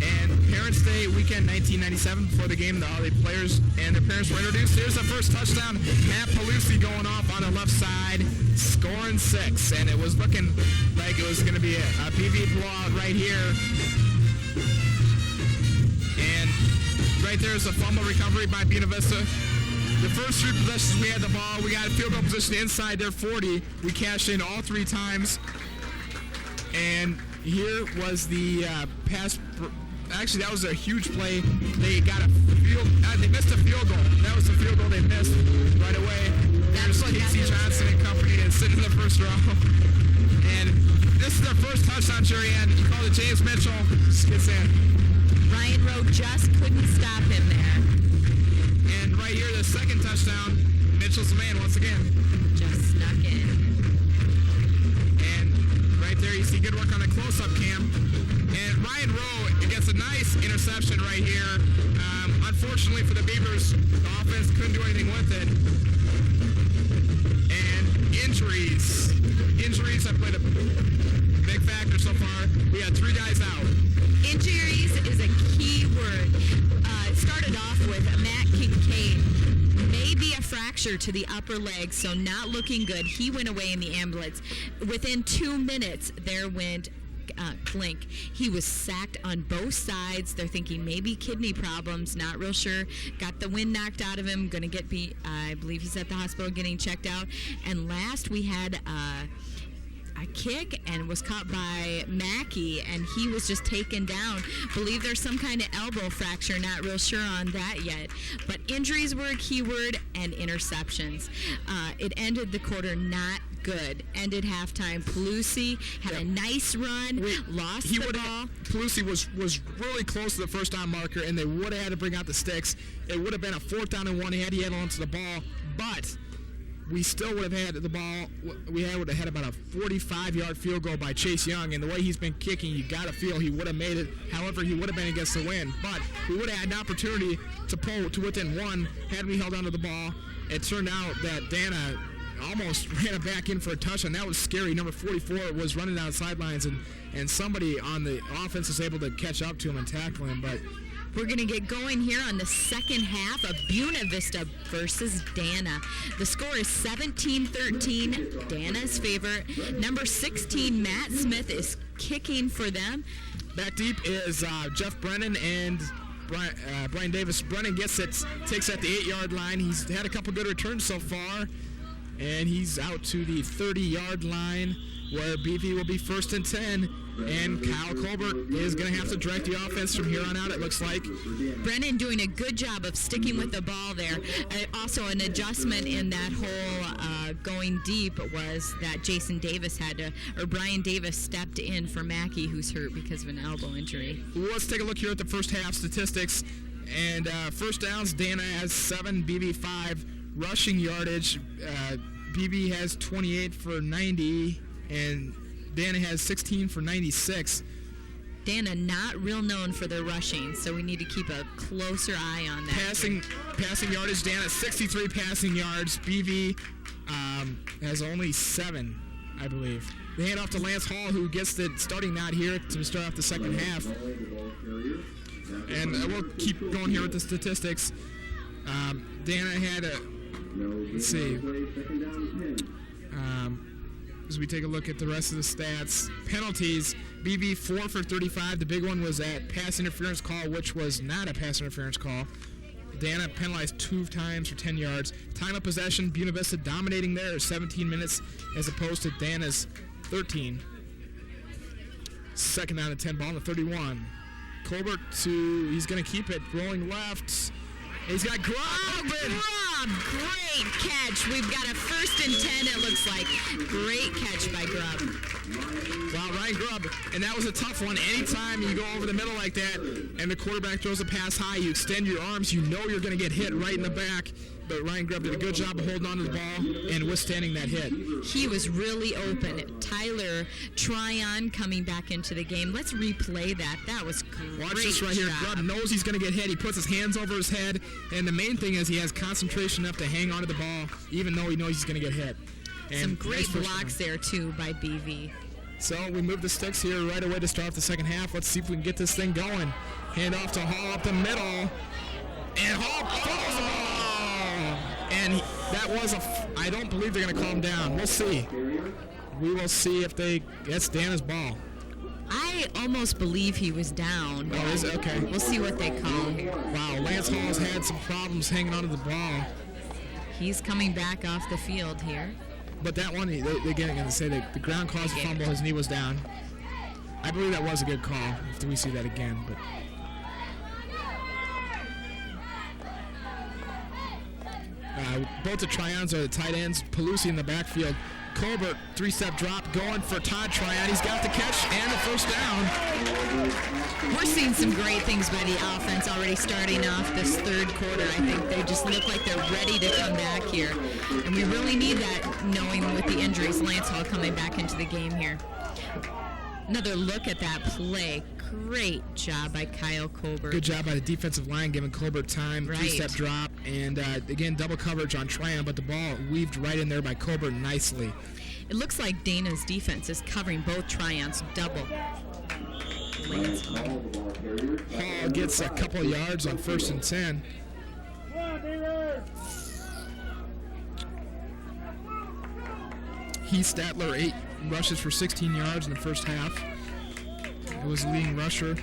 And Parents' Day weekend 1997, before the game, all the players and their parents were introduced. Here's the first touchdown. Matt Pelusi going off on the left side, scoring 6, and it was looking like it was going to be a PV blowout right here. And right there is a fumble recovery by Buena Vista. The first 3 possessions we had the ball, we got a field goal position inside their 40. We cashed in all 3 times. And here was the pass. Actually, that was a huge play. They got a they missed a field goal. That was the field goal they missed right away. There's Casey Johnson and company and sitting in the first row. And this is their first touchdown, Jerry-Ann. You called it James Mitchell. Gets in. Ryan Rowe just couldn't stop him there. And right here, the second touchdown, Mitchell's the man once again. Just snuck in. And right there, you see good work on the close-up cam. And Ryan Rowe gets a nice interception right here. Unfortunately for the Beavers, the offense couldn't do anything with it. And injuries. Injuries have played a big factor so far. We had 3 guys out. Injuries is a key word. It started off with fracture to the upper leg, so not looking good. He went away in the ambulance. Within 2 minutes, there went Klink. He was sacked on both sides. They're thinking maybe kidney problems, not real sure. Got the wind knocked out of him. Going to get I believe he's at the hospital getting checked out. And last we had a kick and was caught by Mackey, and he was just taken down. Believe there's some kind of elbow fracture, not real sure on that yet. But injuries were a key word, and interceptions. It ended the quarter not good. Ended halftime. Pelusi had a nice run, lost the ball. Pelusi was really close to the first down marker, and they would have had to bring out the sticks. It would have been a 4th down and 1 had he held onto the ball, but we still would have had the ball. We would have had about a 45-yard field goal by Chase Young, and the way he's been kicking, you got to feel he would have made it. However, he would have been against the win, but we would have had an opportunity to pull to within 1 had we held onto the ball. It turned out that Dana almost ran it back in for a touchdown. That was scary. Number 44 was running down the sidelines, and somebody on the offense was able to catch up to him and tackle him, but we're going to get going here on the second half of Buena Vista versus Dana. The score is 17-13, Dana's favorite. Number 16, Matt Smith, is kicking for them. Back deep is Jeff Brennan and Brian Davis. Brennan gets it, takes at the 8-yard line. He's had a couple good returns so far, and he's out to the 30-yard line where BV will be 1st and 10. And Kyle Colbert is going to have to direct the offense from here on out, it looks like. Brennan doing a good job of sticking with the ball there. Also, an adjustment in that whole going deep was that Jason Davis Brian Davis stepped in for Mackey, who's hurt because of an elbow injury. Let's take a look here at the first half statistics. And first downs, Dana has 7, BB 5. Rushing yardage, BB has 28 for 90, and Dana has 16 for 96. Dana not real known for their rushing, so we need to keep a closer eye on that. Passing yardage, Dana 63 passing yards. BV has only 7, I believe. They hand off to Lance Hall, who gets the starting nod here to start off the second half. And we'll keep going here with the statistics. Dana had let's see. As we take a look at the rest of the stats, penalties, BB 4 for 35. The big one was that pass interference call, which was not a pass interference call. Dana penalized 2 times for 10 yards. Time of possession, Buena Vista dominating there, 17 minutes as opposed to Dana's 13. Second down and 10, ball on the 31. Colbert he's going to keep it, rolling left. He's got Grubb. Grubb, great catch. We've got a 1st and 10, it looks like. Great catch by Grubb. Wow, Ryan Grubb. And that was a tough one. Anytime you go over the middle like that and the quarterback throws a pass high, you extend your arms, you know you're going to get hit right in the back. But Ryan Grubb did a good job of holding on to the ball and withstanding that hit. He was really open. Tyler Tryon coming back into the game. Let's replay that. That was great. Watch this right here. Grubb knows he's going to get hit. He puts his hands over his head. And the main thing is he has concentration enough to hang on to the ball, even though he knows he's going to get hit. And some great blocks there, too, by BV. So we move the sticks here right away to start off the second half. Let's see if we can get this thing going. Hand off to Hall up the middle. And Hall falls the ball. And that was I don't believe they're going to calm down. We'll see. We will see if that's Dana's ball. I almost believe he was down. Oh, is it? Okay. We'll see what they call here. Wow, Lance Hall's had some problems hanging onto the ball. He's coming back off the field here. But that one, they're going to say that the ground caused a fumble, his knee was down. I believe that was a good call if we see that again. But both the Tryons are the tight ends. Pelusi in the backfield. Colbert, 3-step drop, going for Todd Tryon. He's got the catch and the first down. We're seeing some great things by the offense already starting off this third quarter. I think they just look like they're ready to come back here. And we really need that, knowing with the injuries, Lance Hall coming back into the game here. Another look at that play. Great job by Kyle Colbert. Good job by the defensive line, giving Colbert time. Right. 3-step drop, and again, double coverage on Tryon, but the ball weaved right in there by Colbert nicely. It looks like Dana's defense is covering both Tryons double. Hall gets a couple of yards on 1st and 10. Heath Statler, 8 rushes for 16 yards in the first half. It was the leading rusher.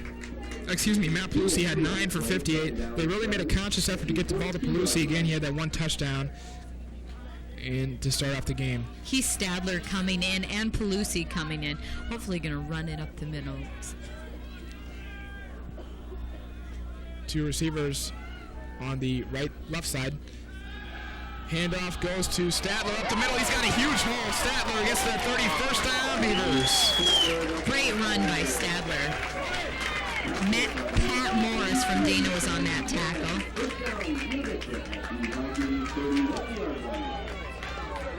Excuse me, Matt Pelusi had 9 for 58. They really made a conscious effort to get the ball to Pelusi. Again, he had that 1 touchdown and to start off the game. Heath Stadler coming in and Pelusi coming in. Hopefully going to run it up the middle. 2 receivers on the left side. Handoff goes to Statler up the middle. He's got a huge hole. Statler gets that 31st down, Beavers. Great run by Stadler. Pat Morris from Dana was on that tackle.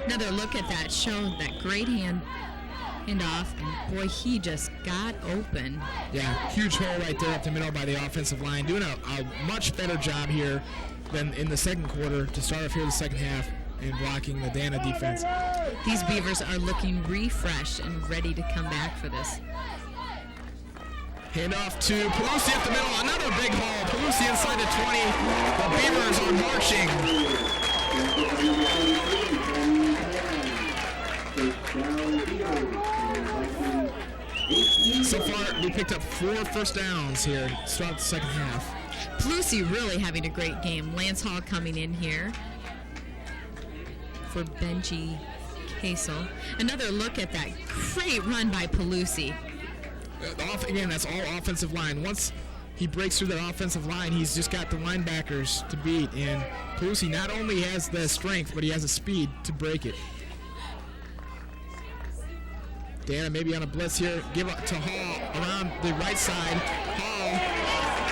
Another look at that showed that great handoff, and boy, he just got open. Yeah, huge hole right there up the middle by the offensive line. Doing a much better job here than in the second quarter to start off here the second half and blocking the Dana defense. These Beavers are looking refreshed and ready to come back for this. Handoff to Pelusi up the middle. Another big hole. Pelusi inside the 20. The Beavers are marching. So far, we picked up 4 first downs here to start the second half. Pelusi really having a great game. Lance Hall coming in here for Benji Casel. Another look at that great run by Pelusi. Again, that's all offensive line. Once he breaks through that offensive line, he's just got the linebackers to beat. And Pelusi not only has the strength, but he has the speed to break it. Dana maybe on a blitz here. Give up to Hall around the right side. Hall,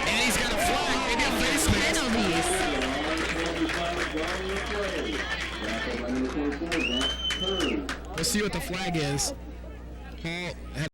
and he's got a flag. Maybe a face mask. We'll see what the flag is. Hall had